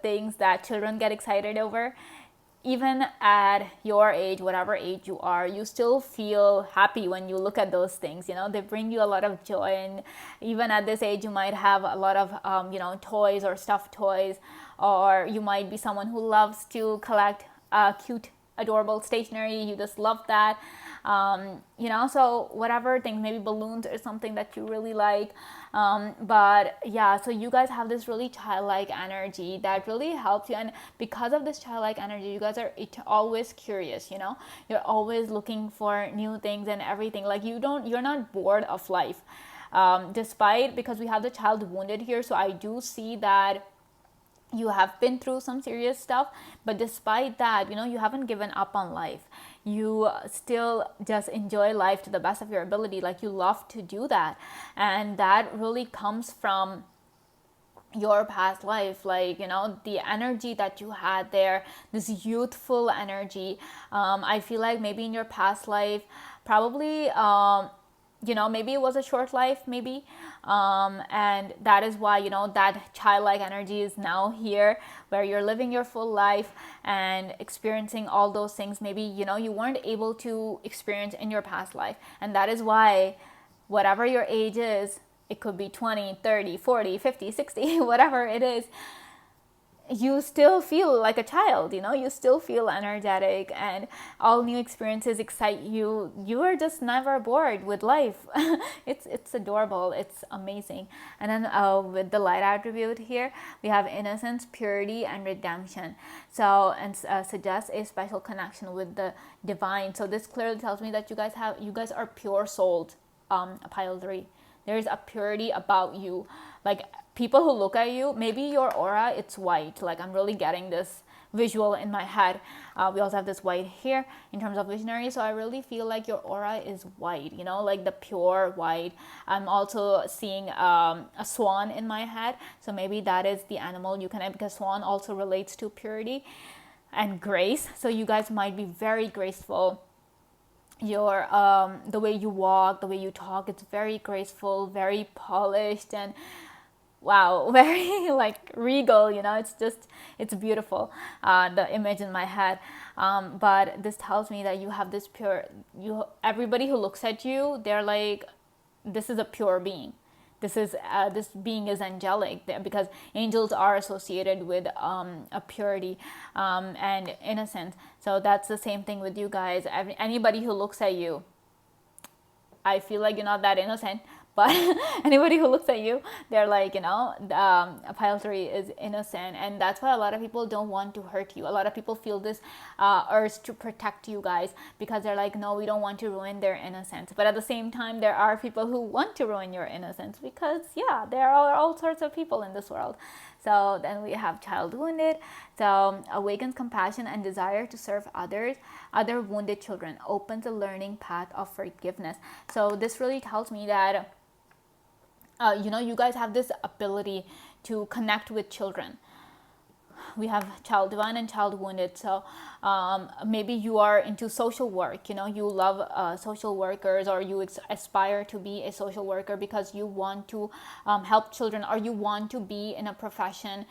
S1: things that children get excited over. Even at your age, whatever age you are, you still feel happy when you look at those things. You know, they bring you a lot of joy. And even at this age, you might have a lot of, you know, toys or stuffed toys, or you might be someone who loves to collect cute, adorable stationery. You just love that. You know, so whatever thing, maybe balloons or something that you really like. But yeah, so you guys have this really childlike energy that really helps you. And because of this childlike energy, you guys are always curious, you know, you're always looking for new things and everything. Like, you're not bored of life. Because we have the child wounded here. So I do see that you have been through some serious stuff, but despite that, you know, you haven't given up on life. You still just enjoy life to the best of your ability. Like, you love to do that. And that really comes from your past life. Like, you know, the energy that you had there, this youthful energy. I feel like maybe in your past life, probably, you know, maybe it was a short life, maybe, and that is why, you know, that childlike energy is now here, where you're living your full life and experiencing all those things maybe, you know, you weren't able to experience in your past life. And that is why whatever your age is, it could be 20, 30, 40, 50, 60, whatever it is, you still feel like a child, you still feel energetic, and all new experiences excite you. You are just never bored with life. It's adorable, it's amazing. And then with the light attribute here, we have innocence, purity, and redemption. So, and suggests a special connection with the divine. So this clearly tells me that you guys are pure souled, pile 3. There's a purity about you. Like, people who look at you, maybe your aura, it's white. Like, I'm really getting this visual in my head. We also have this white here in terms of visionary. So I really feel like your aura is white, like the pure white. I'm also seeing a swan in my head. So maybe that is the animal you can, because swan also relates to purity and grace. So you guys might be very graceful. Your the way you walk, the way you talk, it's very graceful, very polished, and wow, very like regal, it's beautiful, the image in my head. But this tells me that you have this everybody who looks at you, they're like, this is a pure being. This being is angelic, because angels are associated with a purity and innocence. So that's the same thing with you guys. Anybody who looks at you, I feel like you're not that innocent, but anybody who looks at you, they're like, a pile 3 is innocent. And that's why a lot of people don't want to hurt you. A lot of people feel this urge to protect you guys, because they're like, no, we don't want to ruin their innocence. But at the same time, there are people who want to ruin your innocence, because there are all sorts of people in this world. So then we have child wounded. So awakens compassion and desire to serve others, other wounded children, opens a learning path of forgiveness. So this really tells me that you guys have this ability to connect with children. We have child divine and child wounded. So maybe you are into social work, you love social workers, or you aspire to be a social worker because you want to help children, or you want to be in a profession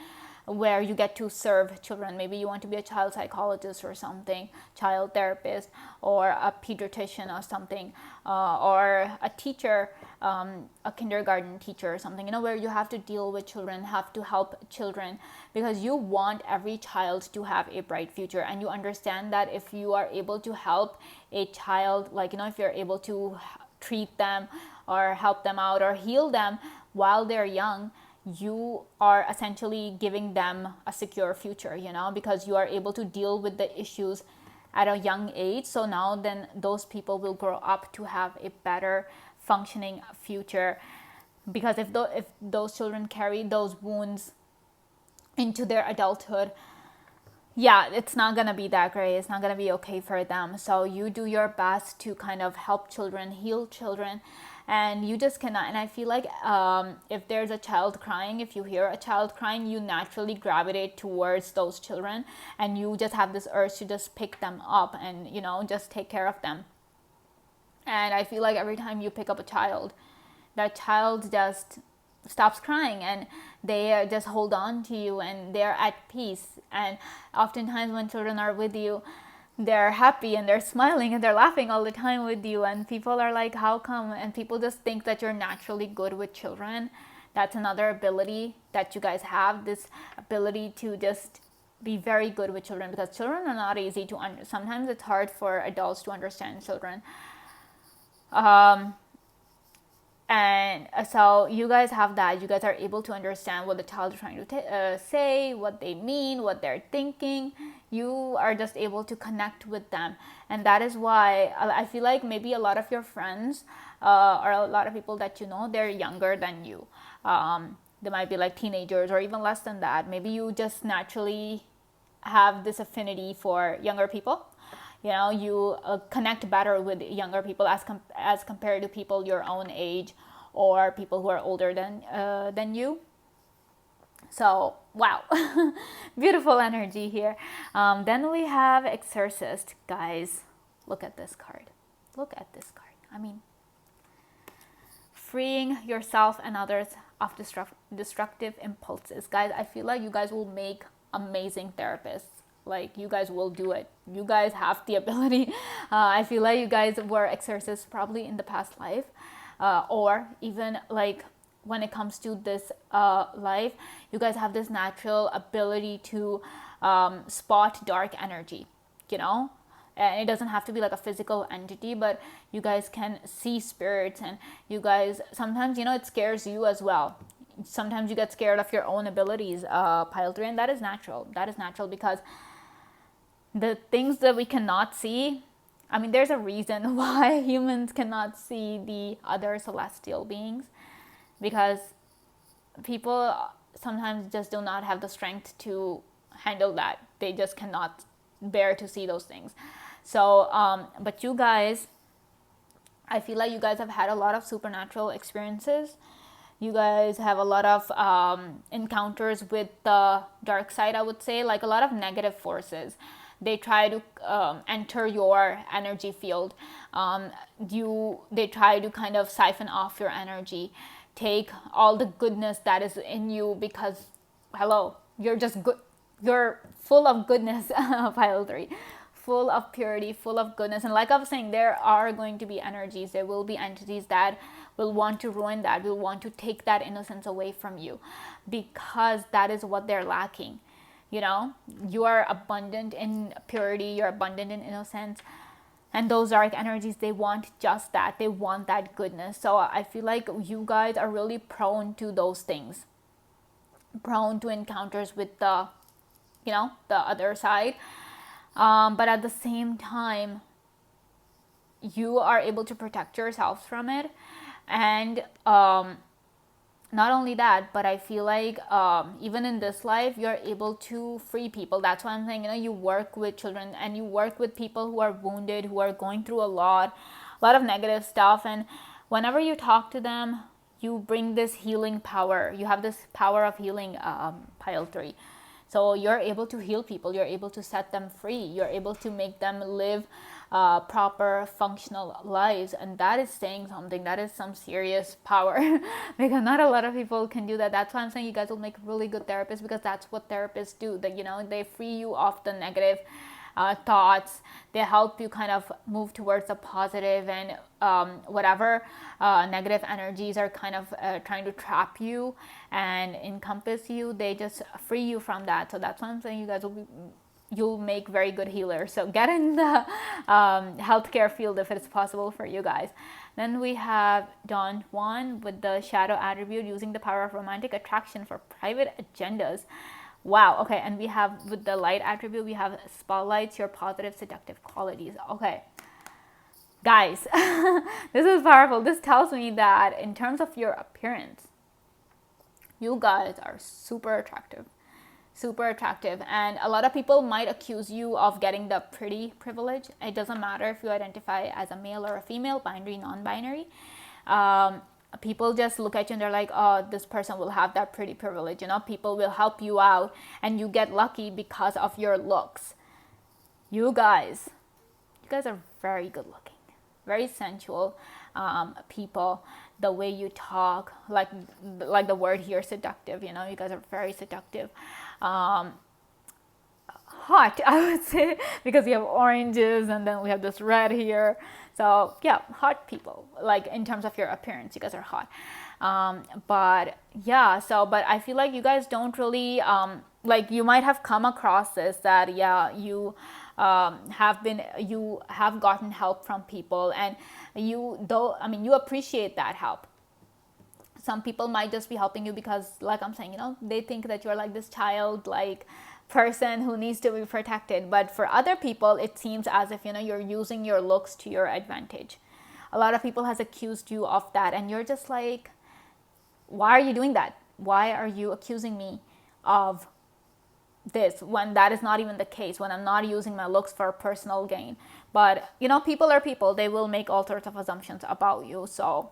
S1: where you get to serve children. Maybe you want to be a child psychologist or something, child therapist, or a pediatrician or something, or a teacher, a kindergarten teacher or something, where you have to deal with children, have to help children, because you want every child to have a bright future. And you understand that if you are able to help a child, if you're able to treat them or help them out or heal them while they're young, you are essentially giving them a secure future, because you are able to deal with the issues at a young age. So now then those people will grow up to have a better functioning future, because if those children carry those wounds into their adulthood, it's not gonna be that great. It's not gonna be okay for them. So you do your best to kind of help children, heal children, and you just cannot. And I feel like if there's a child crying, if you hear a child crying, you naturally gravitate towards those children, and you just have this urge to just pick them up and just take care of them. And I feel like every time you pick up a child, that child just stops crying, and they just hold on to you, and they're at peace. And oftentimes when children are with you, they're happy and they're smiling and they're laughing all the time with you, and people are like, how come? And people just think that you're naturally good with children. That's another ability that you guys have, this ability to just be very good with children, because children are not easy to understand. Sometimes it's hard for adults to understand children. And so you guys have that. You guys are able to understand what the child is trying to say, what they mean, what they're thinking. You are just able to connect with them. And that is why I feel like maybe a lot of your friends or a lot of people that they're younger than you. They might be like teenagers or even less than that. Maybe you just naturally have this affinity for younger people. You connect better with younger people as compared to people your own age or people who are older than you. So, wow, beautiful energy here. Then we have Exorcist, guys. Look at this card. Look at this card. I mean, freeing yourself and others of destructive impulses. Guys, I feel like you guys will make amazing therapists. Like, you guys will do it. You guys have the ability. I feel like you guys were exorcists probably in the past life. or even like when it comes to this life, you guys have this natural ability to spot dark energy, you know. And it doesn't have to be like a physical entity, but you guys can see spirits, and you guys sometimes, you know, it scares you as well. Sometimes you get scared of your own abilities, pile 3, and that is natural. That is natural because the things that we cannot see, I mean, there's a reason why humans cannot see the other celestial beings, because people sometimes just do not have the strength to handle that. They just cannot bear to see those things. So, but you guys, I feel like you guys have had a lot of supernatural experiences. You guys have a lot of encounters with the dark side, I would say, like a lot of negative forces. They try to enter your energy field. They try to kind of siphon off your energy, take all the goodness that is in you, because hello, you're just good, you're full of goodness. Pile 3, full of purity, full of goodness. And like I was saying, there are going to be energies, there will be entities that will want to ruin that, will want to take that innocence away from you, because that is what they're lacking. You know, you are abundant in purity, you're abundant in innocence, and those dark energies, they want just that. They want that goodness. So I feel like you guys are really prone to those things, prone to encounters with the, you know, the other side. But at the same time, you are able to protect yourselves from it. And not only that, but I feel like even in this life, you're able to free people. That's why I'm saying, you know, you work with children and you work with people who are wounded, who are going through a lot of negative stuff. And whenever you talk to them, you bring this healing power. You have this power of healing, pile 3. So you're able to heal people. You're able to set them free. You're able to make them live proper, functional lives. And that is saying something. That is some serious power because not a lot of people can do that. That's why I'm saying you guys will make really good therapists, because that's what therapists do. That, you know, they free you of the negative thoughts. They help you kind of move towards the positive, and whatever negative energies are kind of trying to trap you and encompass you, they just free you from that. So that's why I'm saying you guys will be, you'll make very good healers. So get in the healthcare field if it's possible for you guys. Then we have Don Juan with the shadow attribute, using the power of romantic attraction for private agendas. Wow. Okay. And we have with the light attribute, we have spotlights your positive seductive qualities. Okay. Guys, this is powerful. This tells me that in terms of your appearance, you guys are super attractive. Super attractive. And a lot of people might accuse you of getting the pretty privilege. It doesn't matter if you identify as a male or a female, binary, non-binary. People just look at you and they're like, oh, this person will have that pretty privilege. You know, people will help you out and you get lucky because of your looks. You guys are very good looking, very sensual people. The way you talk, like the word here, seductive, you know, you guys are very seductive. Hot, I would say, because we have oranges and then we have this red here. So yeah, hot people, like in terms of your appearance, you guys are hot. But yeah, so, but I feel like you guys don't really, like you might have come across this, that yeah, you have gotten help from people, and you appreciate that help. Some people might just be helping you because, like I'm saying, you know, they think that you're like this child-like person who needs to be protected. But for other people, it seems as if, you know, you're using your looks to your advantage. A lot of people has accused you of that, and you're just like, why are you doing that? Why are you accusing me of this when that is not even the case, when I'm not using my looks for personal gain? But, you know, people are people. They will make all sorts of assumptions about you. So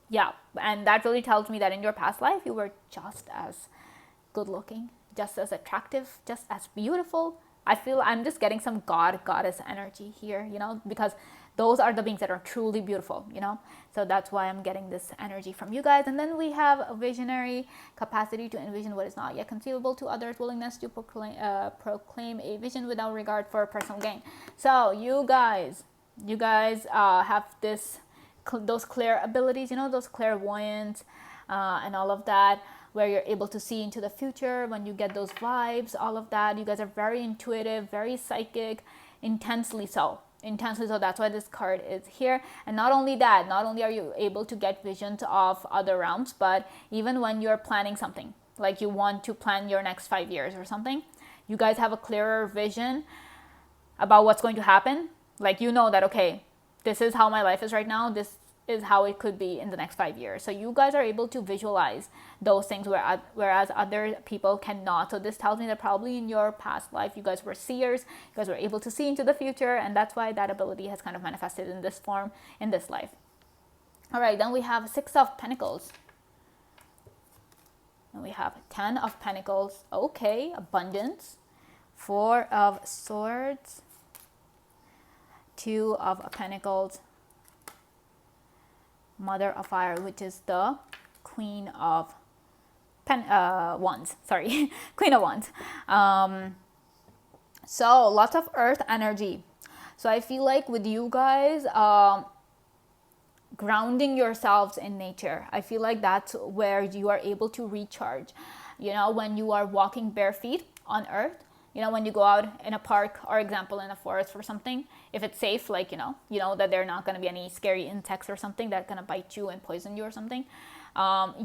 S1: yeah, and that really tells me that in your past life, you were just as good looking, just as attractive, just as beautiful. I feel I'm just getting some goddess energy here, you know, because those are the beings that are truly beautiful, you know. So that's why I'm getting this energy from you guys. And then we have a visionary capacity to envision what is not yet conceivable to others, willingness to proclaim a vision without regard for personal gain. So you guys have this those clear abilities, you know, those clairvoyance and all of that, where you're able to see into the future, when you get those vibes, all of that. You guys are very intuitive, very psychic, intensely so. Intensely so. That's why this card is here. And not only that, not only are you able to get visions of other realms, but even when you're planning something, like you want to plan your next 5 years or something, you guys have a clearer vision about what's going to happen. Like, you know that, okay, this is how my life is right now, this is how it could be in the next 5 years. So you guys are able to visualize those things, whereas other people cannot. So this tells me that probably in your past life you guys were seers, you guys were able to see into the future, and that's why that ability has kind of manifested in this form in this life. All right, then we have 6 of Pentacles. And we have 10 of Pentacles. Okay, abundance. 4 of Swords. 2 of Pentacles. Mother of Fire, which is the Queen of Wands. Sorry, Queen of Wands. So lots of earth energy. So I feel like with you guys, grounding yourselves in nature, I feel like that's where you are able to recharge. You know, when you are walking bare feet on earth, you know, when you go out in a park, or example in a forest or something, if it's safe, like, you know that there are not going to be any scary insects or something that going to bite you and poison you or something,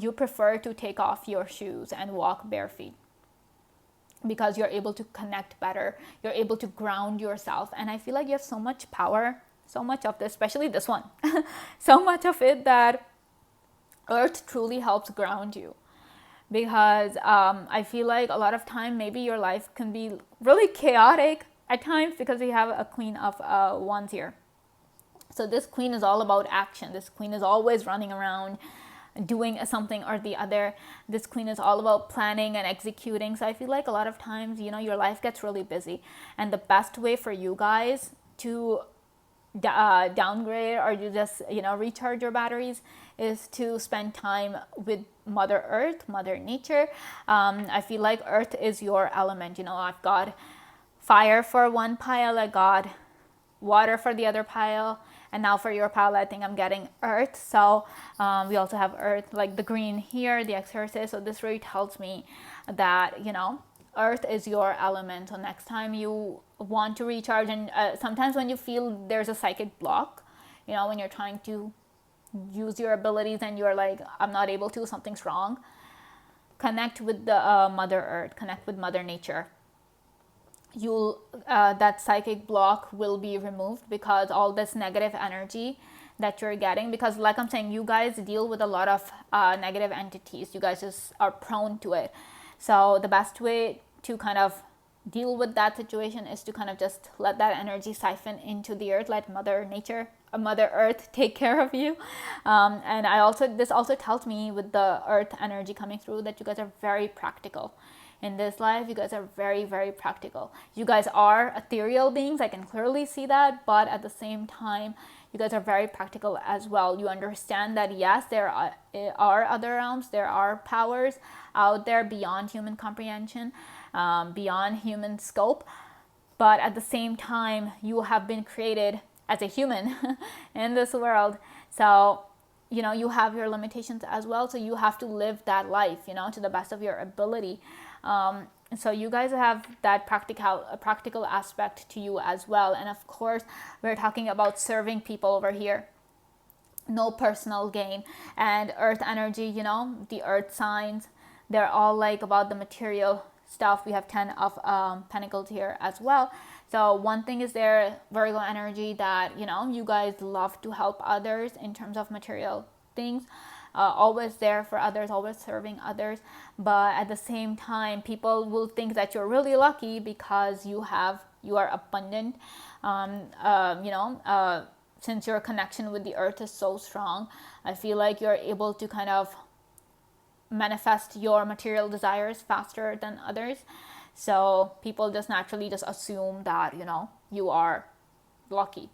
S1: you prefer to take off your shoes and walk bare feet, because you're able to connect better, you're able to ground yourself. And I feel like you have so much power, so much of this, especially this one, so much of it, that earth truly helps ground you. Because I feel like a lot of time maybe your life can be really chaotic at times, because we have a Queen of Wands here. So this queen is all about action. This queen is always running around doing something or the other. This queen is all about planning and executing. So I feel like a lot of times, you know, your life gets really busy, and the best way for you guys to downgrade, or you just, you know, recharge your batteries, is to spend time with Mother Earth, Mother Nature. I feel like earth is your element. You know, I've got fire for one pile, I got water for the other pile, and now for your pile I think I'm getting earth. So we also have earth, like the green here, the Exorcist. So this really tells me that, you know, earth is your element. So next time you want to recharge, and sometimes when you feel there's a psychic block, you know, when you're trying to use your abilities and you're like, I'm not able to, something's wrong, connect with the Mother Earth, connect with Mother Nature. You'll that psychic block will be removed, because all this negative energy that you're getting, because like I'm saying, you guys deal with a lot of negative entities. You guys just are prone to it. So the best way to kind of deal with that situation is to kind of just let that energy siphon into the earth, let Mother Nature, Mother Earth take care of you. And this also tells me, with the earth energy coming through, that you guys are very practical in this life. You guys are very, very practical. You guys are ethereal beings, I can clearly see that, but at the same time, you guys are very practical as well. You understand that yes, there are other realms, there are powers out there beyond human comprehension, beyond human scope, but at the same time, you have been created as a human in this world. So, you know, you have your limitations as well. So you have to live that life, you know, to the best of your ability. So you guys have that practical aspect to you as well. And of course, we're talking about serving people over here. No personal gain. And earth energy, you know, the earth signs, they're all like about the material stuff. We have 10 of Pentacles here as well. So one thing is their Virgo energy, that, you know, you guys love to help others in terms of material things. Always there for others, always serving others. But at the same time, people will think that you're really lucky because you are abundant. Since your connection with the earth is so strong, I feel like you're able to kind of manifest your material desires faster than others. So people just naturally just assume that, you know, you are lucky.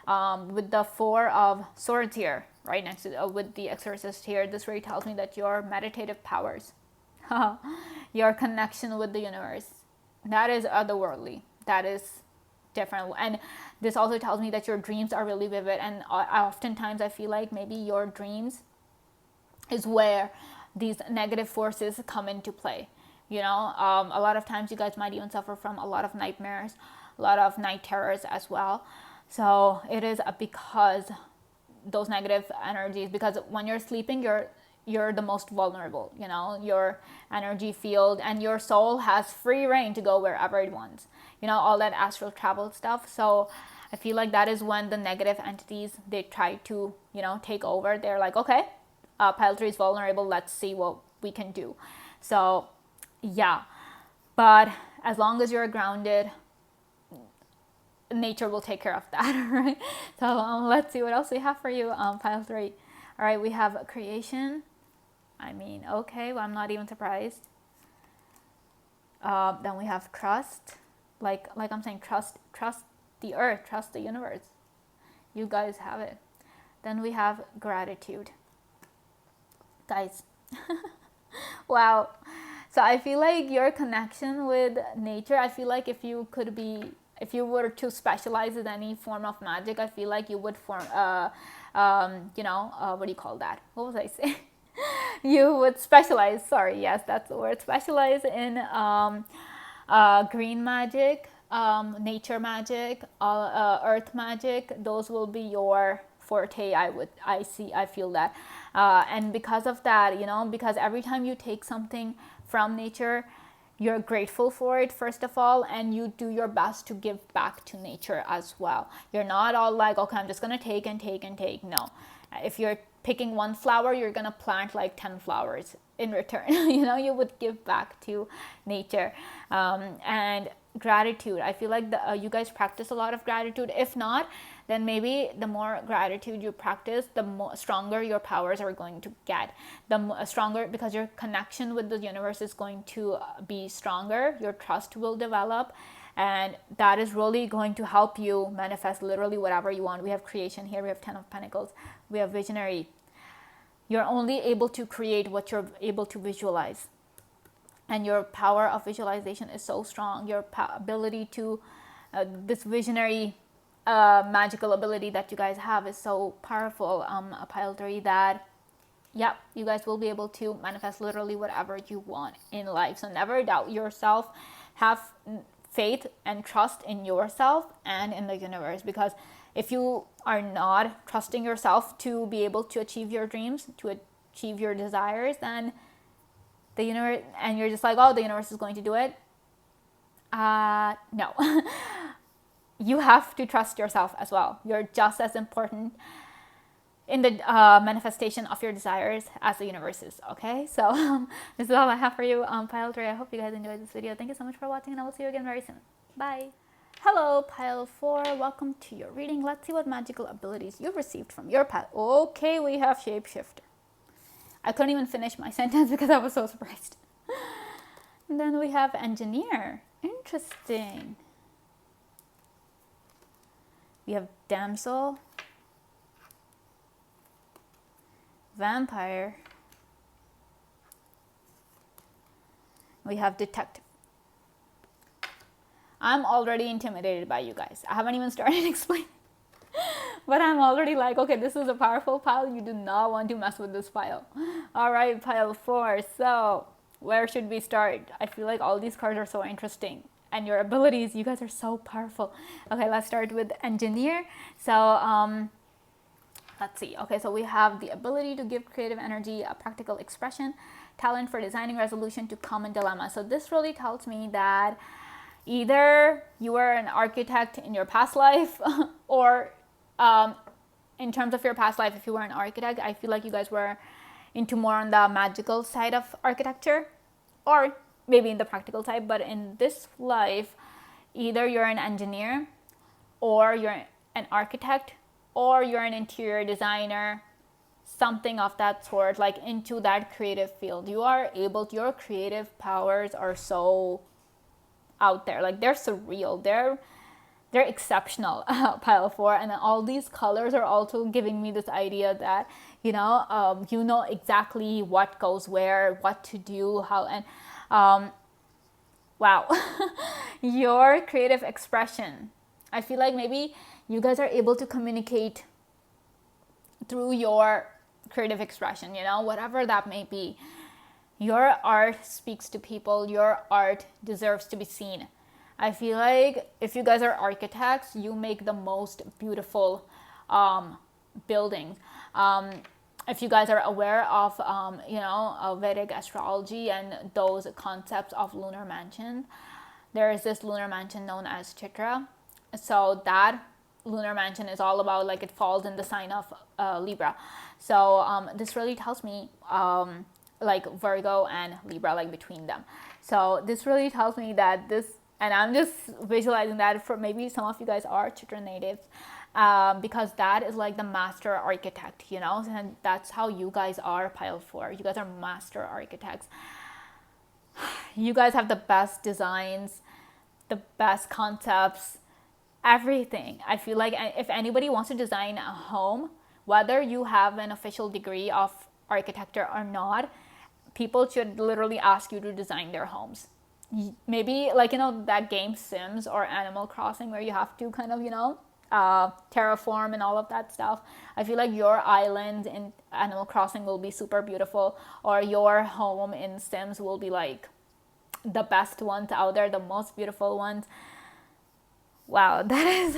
S1: With the 4 of Swords here, right next to with the Exorcist here, this really tells me that your meditative powers, your connection with the universe, that is otherworldly. That is different. And this also tells me that your dreams are really vivid, and oftentimes I feel like maybe your dreams is where these negative forces come into play. A lot of times you guys might even suffer from a lot of nightmares, a lot of night terrors as well. So it is because those negative energies, because when you're sleeping, you're the most vulnerable. Your energy field and your soul has free reign to go wherever it wants. All that astral travel stuff. So I feel like that is when the negative entities, they try to take over. They're like, okay, pile 3 is vulnerable, let's see what we can do. So yeah, but as long as you're grounded, nature will take care of that. Right? So let's see what else we have for you, pile 3. All right, we have creation. I mean, okay, well, I'm not even surprised. Then we have trust. Like I'm saying, trust the earth, trust the universe. You guys have it. Then we have gratitude. Guys, wow. So I feel like your connection with nature, I feel like if you were to specialize in any form of magic, I feel like you would form, what do you call that? What was I saying? You would specialize, sorry, yes, that's the word, specialize in green magic, nature magic, earth magic. Those will be your forte. I feel that. And because of that, because every time you take something from nature, you're grateful for it, first of all, and you do your best to give back to nature as well. You're not all like, okay, I'm just going to take and take and take. No. If you're picking one flower, you're going to plant like 10 flowers in return. You would give back to nature. And gratitude, I feel like you guys practice a lot of gratitude. If not, then maybe the more gratitude you practice, the stronger your powers are going to get. The stronger, because your connection with the universe is going to be stronger, your trust will develop, and that is really going to help you manifest literally whatever you want. We have creation here, we have 10 of Pentacles, we have visionary. You're only able to create what you're able to visualize. And your power of visualization is so strong. Your ability to, this visionary magical ability that you guys have is so powerful, a pile 3, that, yeah, you guys will be able to manifest literally whatever you want in life. So never doubt yourself. Have faith and trust in yourself and in the universe, because if you are not trusting yourself to be able to achieve your dreams, to achieve your desires, then the universe, and you're just like, oh, the universe is going to do it. No. You have to trust yourself as well. You're just as important in the manifestation of your desires as the universe is. Okay, so this is all I have for you, pile 3. I hope you guys enjoyed this video. Thank you so much for watching, and I will see you again very soon. Bye. Hello, pile 4. Welcome to your reading. Let's see what magical abilities you've received from your pile. Okay, we have shapeshifter. I couldn't even finish my sentence because I was so surprised. And then we have engineer. Interesting. We have damsel, vampire. We have detective. I'm already intimidated by you guys. I haven't even started explaining. But I'm already like, okay, this is a powerful pile. You do not want to mess with this pile. All right, pile 4. So where should we start? I feel like all these cards are so interesting. And your abilities, you guys are so powerful. Okay, let's start with engineer. So let's see. Okay, so we have the ability to give creative energy a practical expression, talent for designing resolution to common dilemma. So this really tells me that either you were an architect in your past life, or in terms of your past life, if you were an architect, I feel like you guys were into more on the magical side of architecture, or maybe in the practical side. But in this life, either you're an engineer, or you're an architect, or you're an interior designer, something of that sort, like into that creative field. You are able to, your creative powers are so out there, like they're surreal, they're exceptional, pile 4. And then all these colors are also giving me this idea that you know exactly what goes where, what to do, how, and wow. Your creative expression I feel like maybe you guys are able to communicate through your creative expression, whatever that may be. Your art speaks to people, your art deserves to be seen. I feel like if you guys are architects, you make the most beautiful buildings. If you guys are aware of, Vedic astrology and those concepts of lunar mansion, there is this lunar mansion known as Chitra. So that lunar mansion is all about, like, it falls in the sign of Libra. So this really tells me like Virgo and Libra, like between them. So this really tells me that this, and I'm just visualizing that for maybe some of you guys are Chitra natives, because that is like the master architect, and that's how you guys are, Pile 4. You guys are master architects. You guys have the best designs, the best concepts, everything. I feel like if anybody wants to design a home, whether you have an official degree of architecture or not, people should literally ask you to design their homes. Maybe like, that game Sims or Animal Crossing, where you have to kind of, terraform and all of that stuff. I feel like your island in Animal Crossing will be super beautiful, or your home in Sims will be like the best ones out there, the most beautiful ones. Wow, that is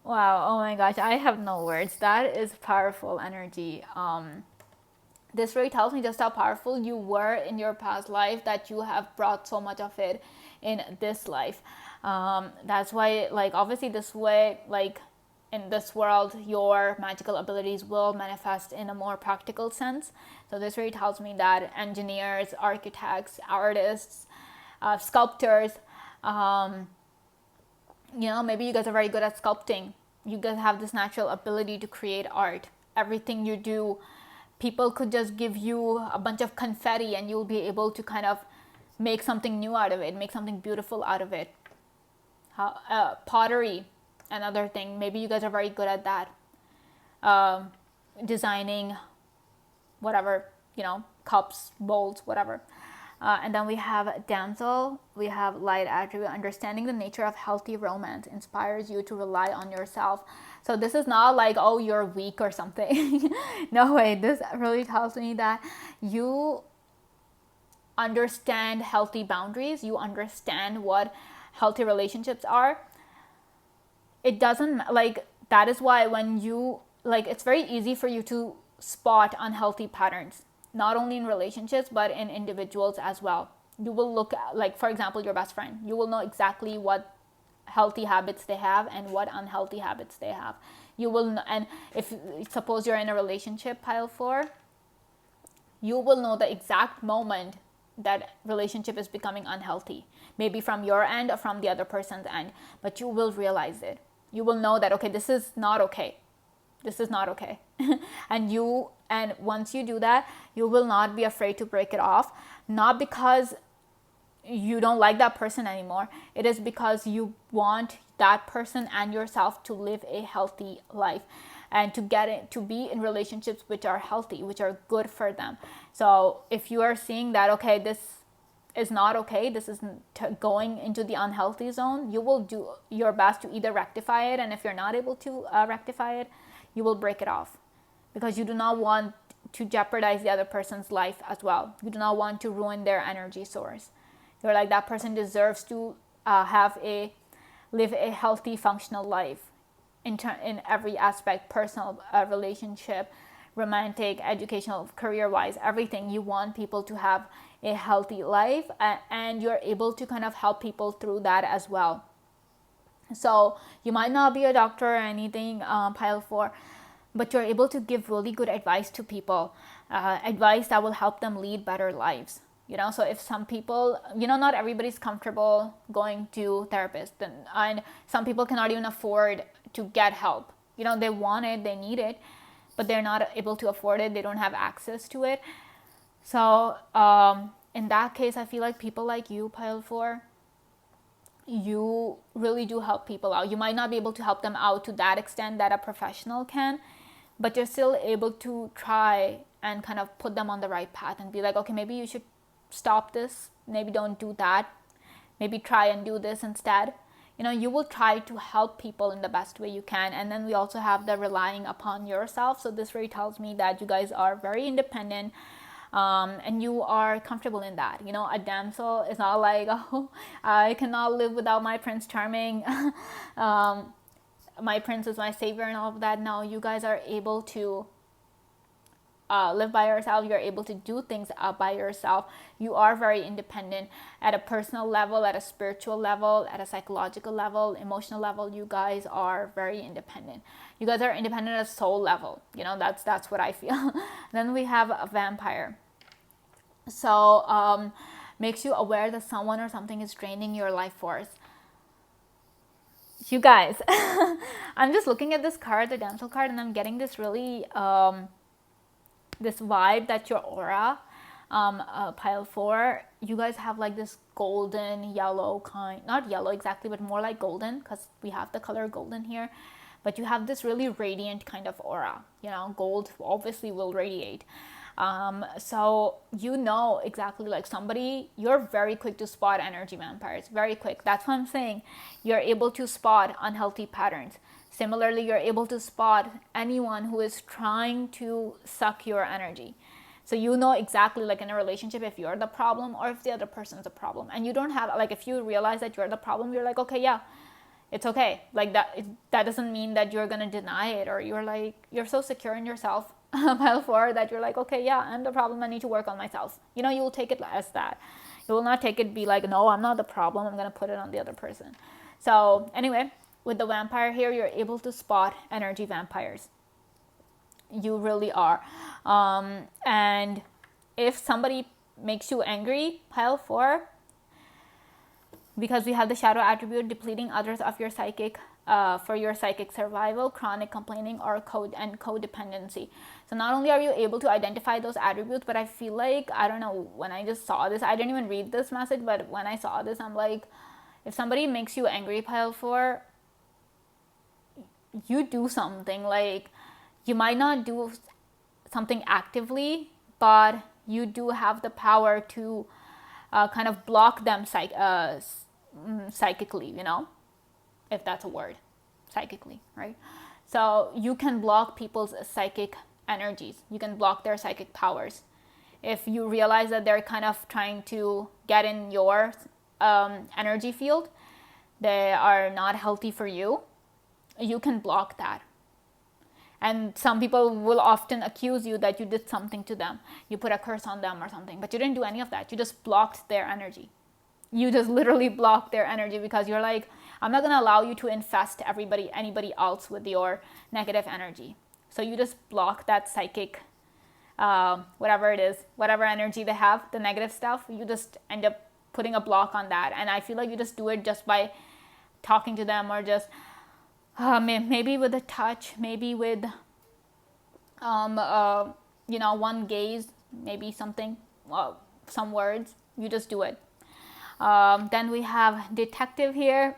S1: wow, oh my gosh, I have no words. That is powerful energy. This really tells me just how powerful you were in your past life, that you have brought so much of it in this life. That's why, like, obviously this way, like, in this world, your magical abilities will manifest in a more practical sense. So this really tells me that engineers, architects, artists, sculptors, maybe you guys are very good at sculpting. You guys have this natural ability to create art. Everything you do, people could just give you a bunch of confetti and you'll be able to kind of make something new out of it, make something beautiful out of it. Pottery, another thing. Maybe you guys are very good at that. Designing whatever, cups, bowls, whatever. And then we have damsel, we have light attribute. Understanding the nature of healthy romance inspires you to rely on yourself. So this is not like, oh, you're weak or something. No way. This really tells me that you understand healthy boundaries. You understand what healthy relationships are. It doesn't, like, that is why when you, like, it's very easy for you to spot unhealthy patterns, not only in relationships but in individuals as well. You will look at, like, for example, your best friend. You will know exactly what healthy habits they have and what unhealthy habits they have. You will, and if suppose you're in a relationship, Pile 4, you will know the exact moment that relationship is becoming unhealthy, maybe from your end or from the other person's end, but you will realize it. You will know that, okay, this is not okay. This is not okay. and once you do that, you will not be afraid to break it off, not because you don't like that person anymore. It is because you want that person and yourself to live a healthy life, and to get it, to be in relationships which are healthy, which are good for them. So if you are seeing that, okay, this is not okay, this is going into the unhealthy zone, you will do your best to either rectify it, and if you're not able to rectify it, you will break it off, because you do not want to jeopardize the other person's life as well. You do not want to ruin their energy source. You're like, that person deserves to live a healthy, functional life in every aspect, personal, relationship, romantic, educational, career-wise, everything. You want people to have a healthy life, and you're able to kind of help people through that as well. So you might not be a doctor or anything, Pile 4, but you're able to give really good advice to people, advice that will help them lead better lives. So if some people, not everybody's comfortable going to therapists, and some people cannot even afford to get help. They want it, they need it, but they're not able to afford it. They don't have access to it. So in that case, I feel like people like you, Pile 4, you really do help people out. You might not be able to help them out to that extent that a professional can, but you're still able to try and kind of put them on the right path and be like, okay, maybe you should stop this, maybe don't do that, maybe try and do this instead. you will try to help people in the best way you can. And then we also have the relying upon yourself. So this really tells me that you guys are very independent, and you are comfortable in that. A damsel is not like, oh, I cannot live without my Prince Charming. My prince is my savior and all of that. No, you guys are able to live by yourself. You're able to do things by yourself. You are very independent at a personal level, at a spiritual level, at a psychological level, emotional level. You guys are very independent. You guys are independent at a soul level. That's what I feel. Then we have a vampire. So makes you aware that someone or something is draining your life force. You guys, I'm just looking at this card, the damsel card, and I'm getting this really this vibe that your aura, pile 4, you guys have like this golden yellow kind, not yellow exactly, but more like golden, because we have the color golden here. But you have this really radiant kind of aura. Gold obviously will radiate. So exactly, like somebody, you're very quick to spot energy vampires, very quick. That's what I'm saying. You're able to spot unhealthy patterns. Similarly, you're able to spot anyone who is trying to suck your energy. So exactly, like in a relationship, if you're the problem or if the other person's the problem. And you don't have, like, if you realize that you're the problem, you're like, okay, yeah, it's okay. Like that doesn't mean that you're going to deny it, or you're so secure in yourself, pile 4, that you're like, okay, yeah, I'm the problem. I need to work on myself. You will take it as that. You will not take it be like, no, I'm not the problem. I'm going to put it on the other person. So anyway, with the vampire here, you're able to spot energy vampires. You really are. And if somebody makes you angry, pile 4, because we have the shadow attribute, depleting others of your psychic, for your psychic survival, chronic complaining, or codependency. So not only are you able to identify those attributes, but I feel like, I don't know, when I just saw this, I didn't even read this message, but when I saw this, I'm like, if somebody makes you angry, pile 4, you do something. Like, you might not do something actively, but you do have the power to kind of block them psychically, if that's a word, psychically, right? So you can block people's psychic energies. You can block their psychic powers. If you realize that they're kind of trying to get in your energy field, they are not healthy for you, you can block that. And some people will often accuse you that you did something to them. You put a curse on them or something, but you didn't do any of that. You just blocked their energy. You just literally blocked their energy, because you're like, I'm not going to allow you to infest anybody else with your negative energy. So you just block that psychic, whatever it is, whatever energy they have, the negative stuff, you just end up putting a block on that. And I feel like you just do it just by talking to them, or just maybe with a touch, maybe with one gaze, maybe something, some words. You just do it. Then we have detective here.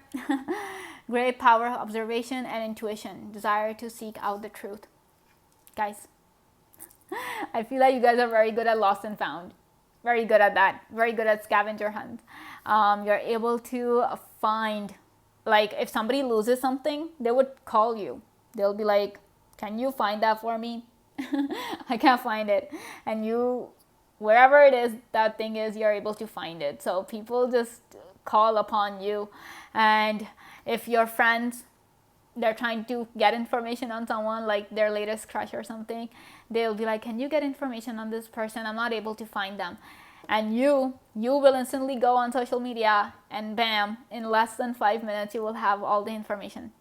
S1: Great power of observation and intuition, desire to seek out the truth. Guys, I feel like you guys are very good at lost and found. Very good at that. Very good at scavenger hunt. You're able to find, like, if somebody loses something, they would call you. They'll be like, can you find that for me? I can't find it. And you, wherever it is, that thing is, you're able to find it. So people just call upon you. And if your friends, they're trying to get information on someone, like their latest crush or something, they'll be like, can you get information on this person? I'm not able to find them. And you will instantly go on social media, and bam, in less than 5 minutes, you will have all the information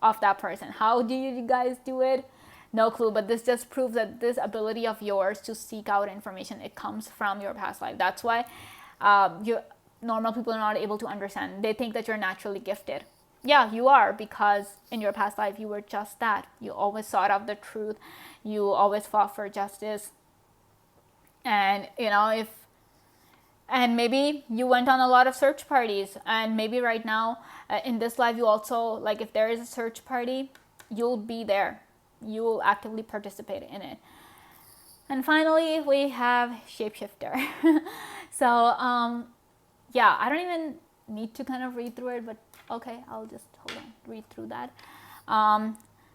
S1: of that person. How do you guys do it? No clue, but this just proves that this ability of yours to seek out information, it comes from your past life. That's why normal people are not able to understand. They think that you're naturally gifted. Yeah, you are, because in your past life, you were just that. You always sought out the truth. You always fought for justice. And, and maybe you went on a lot of search parties, and maybe right now in this life, you also, like, if there is a search party, you'll be there. You will actively participate in it. And finally, we have shapeshifter. So, yeah, I don't even need to kind of read through it, but okay, I'll just read through that.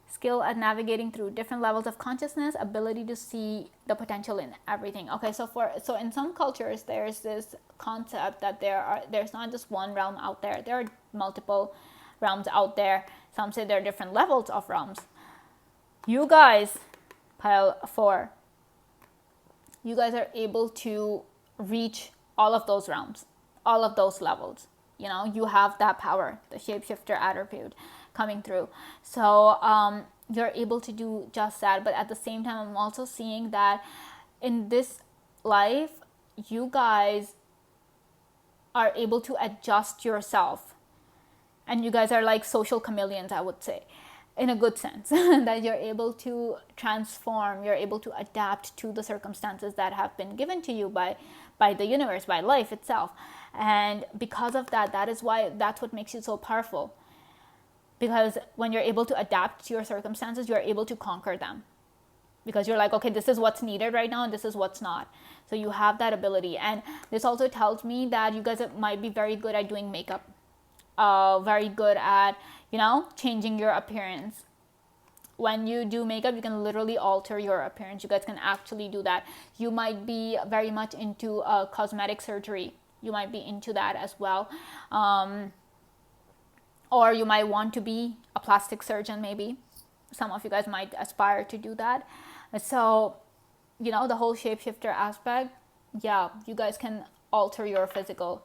S1: Skill at navigating through different levels of consciousness, ability to see the potential in everything. Okay, so in some cultures there's this concept that there's not just one realm out there. There are multiple realms out there. Some say there are different levels of realms. You guys, pile 4, you guys are able to reach all of those realms, all of those levels. You know, you have that power, the shapeshifter attribute coming through. So you're able to do just that. But at the same time, I'm also seeing that in this life, you guys are able to adjust yourself. And you guys are like social chameleons, I would say, in a good sense, that you're able to transform, you're able to adapt to the circumstances that have been given to you by the universe, by life itself. And because of that, that's what makes you so powerful. Because when you're able to adapt to your circumstances, you're able to conquer them. Because you're like, okay, this is what's needed right now and this is what's not. So you have that ability. And this also tells me that you guys might be very good at doing makeup. Very good at, changing your appearance. When you do makeup, you can literally alter your appearance. You guys can actually do that. You might be very much into cosmetic surgery. You might be into that as well. Or you might want to be a plastic surgeon, maybe. Some of you guys might aspire to do that. So, the whole shapeshifter aspect, yeah, you guys can alter your physical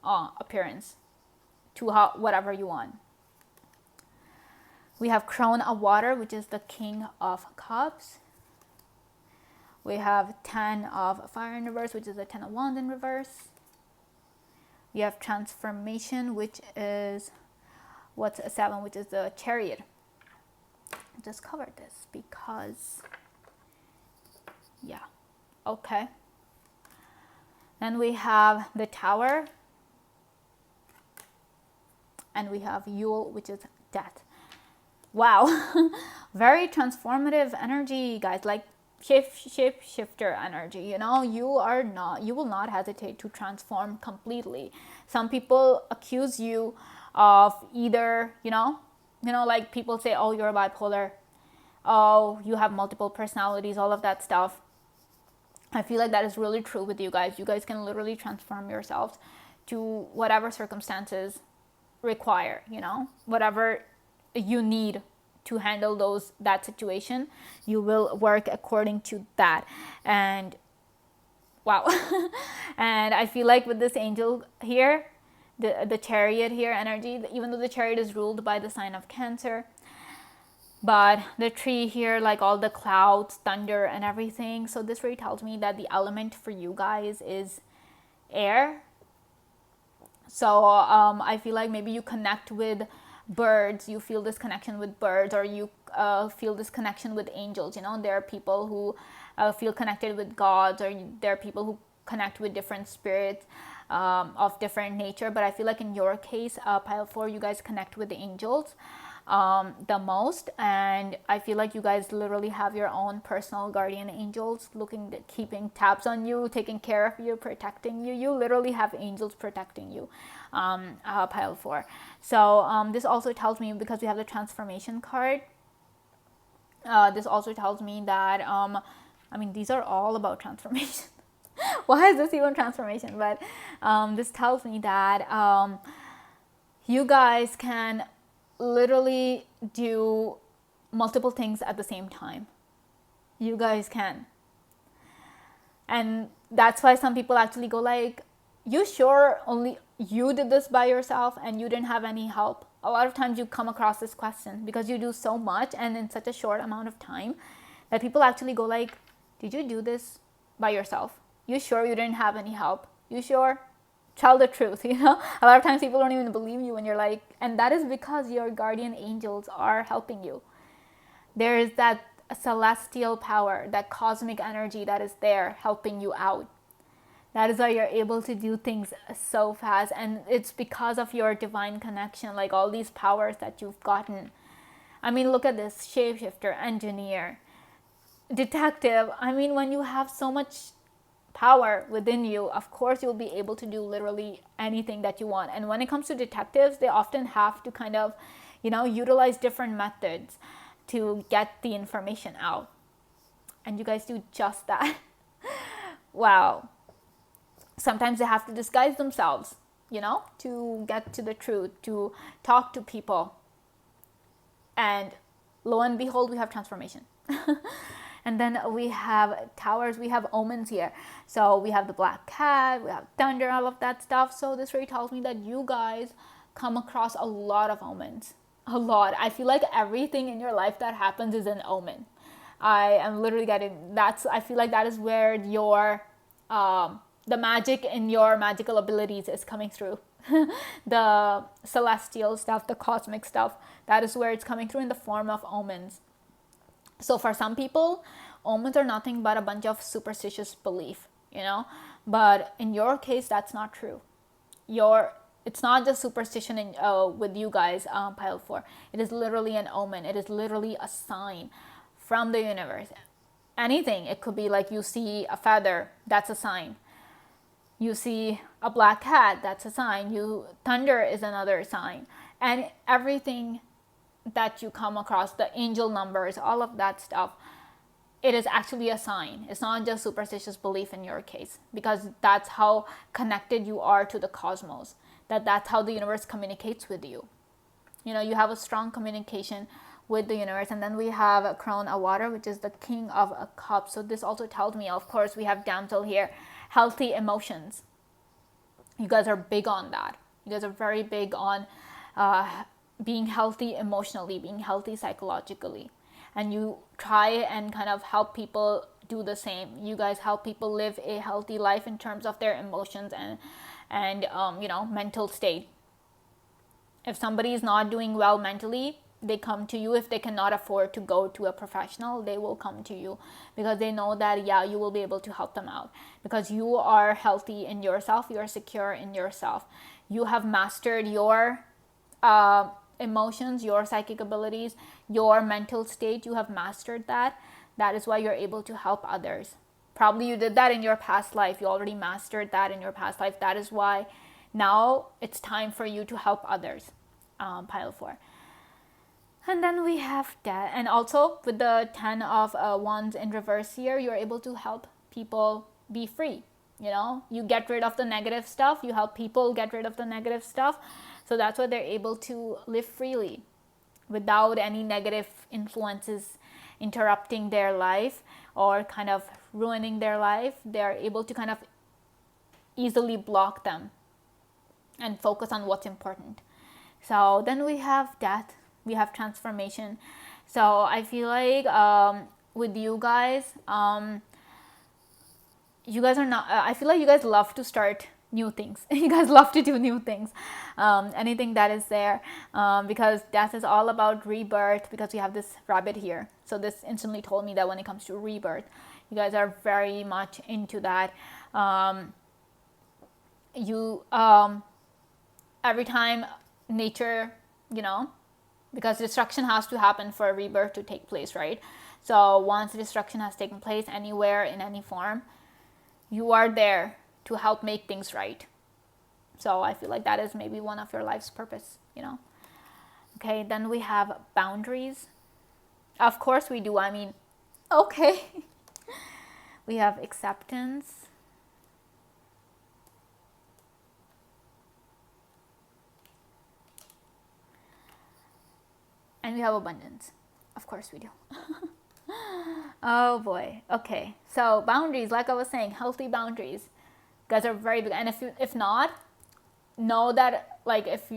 S1: appearance to whatever you want. We have Crone of Water, which is the King of Cups. We have 10 of Fire in reverse, which is the 10 of Wands in reverse. We have Transformation, which is what's a 7, which is the Chariot. I just covered this because, yeah, okay. Then we have the Tower, and we have Yule, which is Death. Wow, very transformative energy, guys. Like shapeshifter energy. You will not hesitate to transform completely. Some people accuse you of either, like people say, oh, you're bipolar, oh, you have multiple personalities, all of that stuff. I feel like that is really true with you guys. You guys can literally transform yourselves to whatever circumstances require, whatever you need to handle that situation, you will work according to that. And wow. And I feel like with this angel here, the Chariot here energy, even though the Chariot is ruled by the sign of Cancer, but the tree here, like all the clouds, thunder and everything, so this really tells me that the element for you guys is air. So I feel like maybe you connect with birds, you feel this connection with birds, or you feel this connection with angels. There are people who feel connected with gods, or there are people who connect with different spirits of different nature. But I feel like in your case, pile 4, you guys connect with the angels the most. And I feel like you guys literally have your own personal guardian angels keeping tabs on you, taking care of you, protecting you. You literally have angels protecting you, pile 4. So this also tells me, because we have the transformation card, this also tells me that these are all about transformation. Why is this even transformation? But this tells me that you guys can literally do multiple things at the same time. You guys can. And that's why some people actually go like, you sure only you did this by yourself and you didn't have any help? A lot of times you come across this question because you do so much and in such a short amount of time that people actually go like, did you do this by yourself? You sure you didn't have any help? You sure? Tell the truth. A lot of times people don't even believe you when you're like, and that is because your guardian angels are helping you. There is that celestial power, that cosmic energy that is there helping you out. That is why you're able to do things so fast, and it's because of your divine connection, like all these powers that you've gotten. Look at this: shapeshifter, engineer, detective. When you have so much power within you, of course you'll be able to do literally anything that you want. And when it comes to detectives, they often have to kind of, utilize different methods to get the information out. And you guys do just that. Wow. Sometimes they have to disguise themselves, to get to the truth, to talk to people. And lo and behold, we have transformation. And then we have towers, we have omens here. So we have the black cat, we have thunder, all of that stuff. So this really tells me that you guys come across a lot of omens. A lot. I feel like everything in your life that happens is an omen. I am literally getting I feel like that is where your the magic in your magical abilities is coming through. The celestial stuff, the cosmic stuff, that is where it's coming through in the form of omens. So for some people, omens are nothing but a bunch of superstitious belief, but in your case, that's not true. It's not just superstition with you guys, pile 4. It is literally an omen. It is literally a sign from the universe. Anything. It could be like you see a feather, that's a sign. You see a black cat, that's a sign. Thunder is another sign. And everything that you come across, the angel numbers, all of that stuff, it is actually a sign. It's not just superstitious belief in your case, because that's how connected you are to the cosmos. That's how the universe communicates with you. You have a strong communication with the universe. And then we have Crone a water, which is the king of a cup. So this also tells me, of course, we have damsel here, healthy emotions. You guys are big on that. You guys are very big on being healthy emotionally, being healthy psychologically. And you try and kind of help people do the same. You guys help people live a healthy life in terms of their emotions and mental state. If somebody is not doing well mentally, they come to you. If they cannot afford to go to a professional, they will come to you because they know that, you will be able to help them out because you are healthy in yourself. You are secure in yourself. You have mastered your emotions, your psychic abilities, your mental state. You have mastered that. That is why you're able to help others. Probably you did that in your past life. You already mastered that in your past life. That is why now it's time for you to help others. Pile 4. And then we have that. And also with the 10 of wands in reverse here, you're able to help people be free. You get rid of the negative stuff. You help people get rid of the negative stuff. So that's why they're able to live freely without any negative influences interrupting their life or kind of ruining their life. They're able to kind of easily block them and focus on what's important. So then we have death. We have transformation. So I feel like with you guys, you guys are not, I feel like you guys love to start new things. You guys love to do new things. Anything that is there, because death is all about rebirth, because we have this rabbit here. So this instantly told me that when it comes to rebirth, you guys are very much into that. Every time nature, because destruction has to happen for a rebirth to take place, right? So once destruction has taken place anywhere in any form, you are there to help make things right. So I feel like that is maybe one of your life's purpose, Okay, then we have boundaries. Of course we do. Okay. We have acceptance. And we have abundance. Of course we do. Oh boy. Okay. So boundaries, like I was saying, healthy boundaries. Guys are very big. And if not, know that, like, if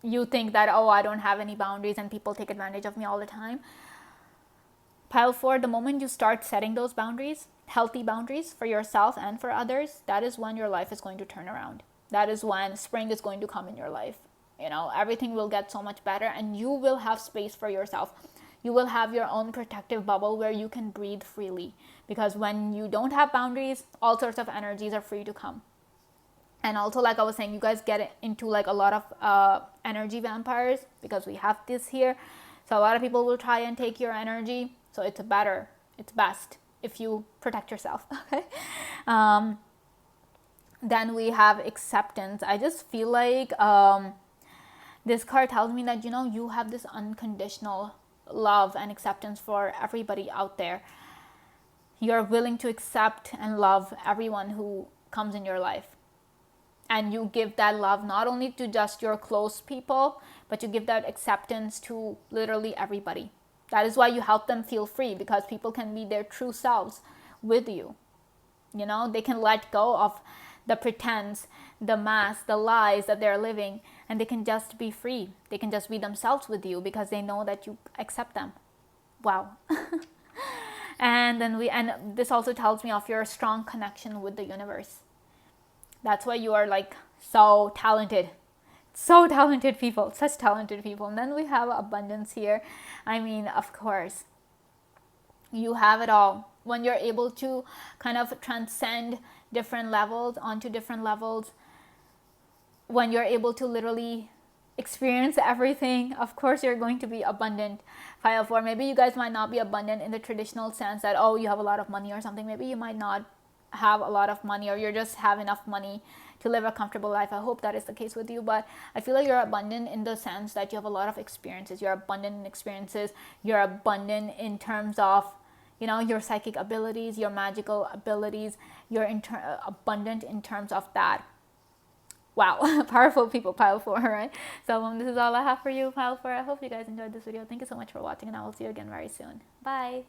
S1: you think that, I don't have any boundaries and people take advantage of me all the time. Pile 4, the moment you start setting those boundaries, healthy boundaries for yourself and for others, that is when your life is going to turn around. That is when spring is going to come in your life. Everything will get so much better and you will have space for yourself. You will have your own protective bubble where you can breathe freely. Because when you don't have boundaries, all sorts of energies are free to come. And also, like I was saying, you guys get into like a lot of energy vampires because we have this here. So a lot of people will try and take your energy. So it's best. if you protect yourself. Okay. um, then we have acceptance. I just feel like this card tells me that, you know, you have this unconditional love and acceptance for everybody out there. You're willing to accept and love everyone who comes in your life. And you give that love not only to just your close people, but you give that acceptance to literally everybody. That is why you help them feel free, because people can be their true selves with you. You know, they can let go of the pretense, the mask, the lies that they're living, and they can just be free. They can just be themselves with you because they know that you accept them. Wow. And this also tells me of your strong connection with the universe. That's why you are like so talented. So talented people, such talented people. And then we have abundance here. I mean, of course, you have it all. When you're able to kind of transcend different levels onto different levels, when you're able to literally experience everything, of course you're going to be abundant. 504, maybe you guys might not be abundant in the traditional sense that, oh, you have a lot of money or something. Maybe you might not have a lot of money, or you just have enough money to live a comfortable life. I hope that is the case with you, but I feel like you're abundant in the sense that you have a lot of experiences. You're abundant in experiences. You're abundant in terms of, you know, your psychic abilities, your magical abilities. You're abundant in terms of that. Wow. Powerful people, pile 4, right? So this is all I have for you, pile 4. I hope you guys enjoyed this video. Thank you so much for watching, and I will see you again very soon. Bye.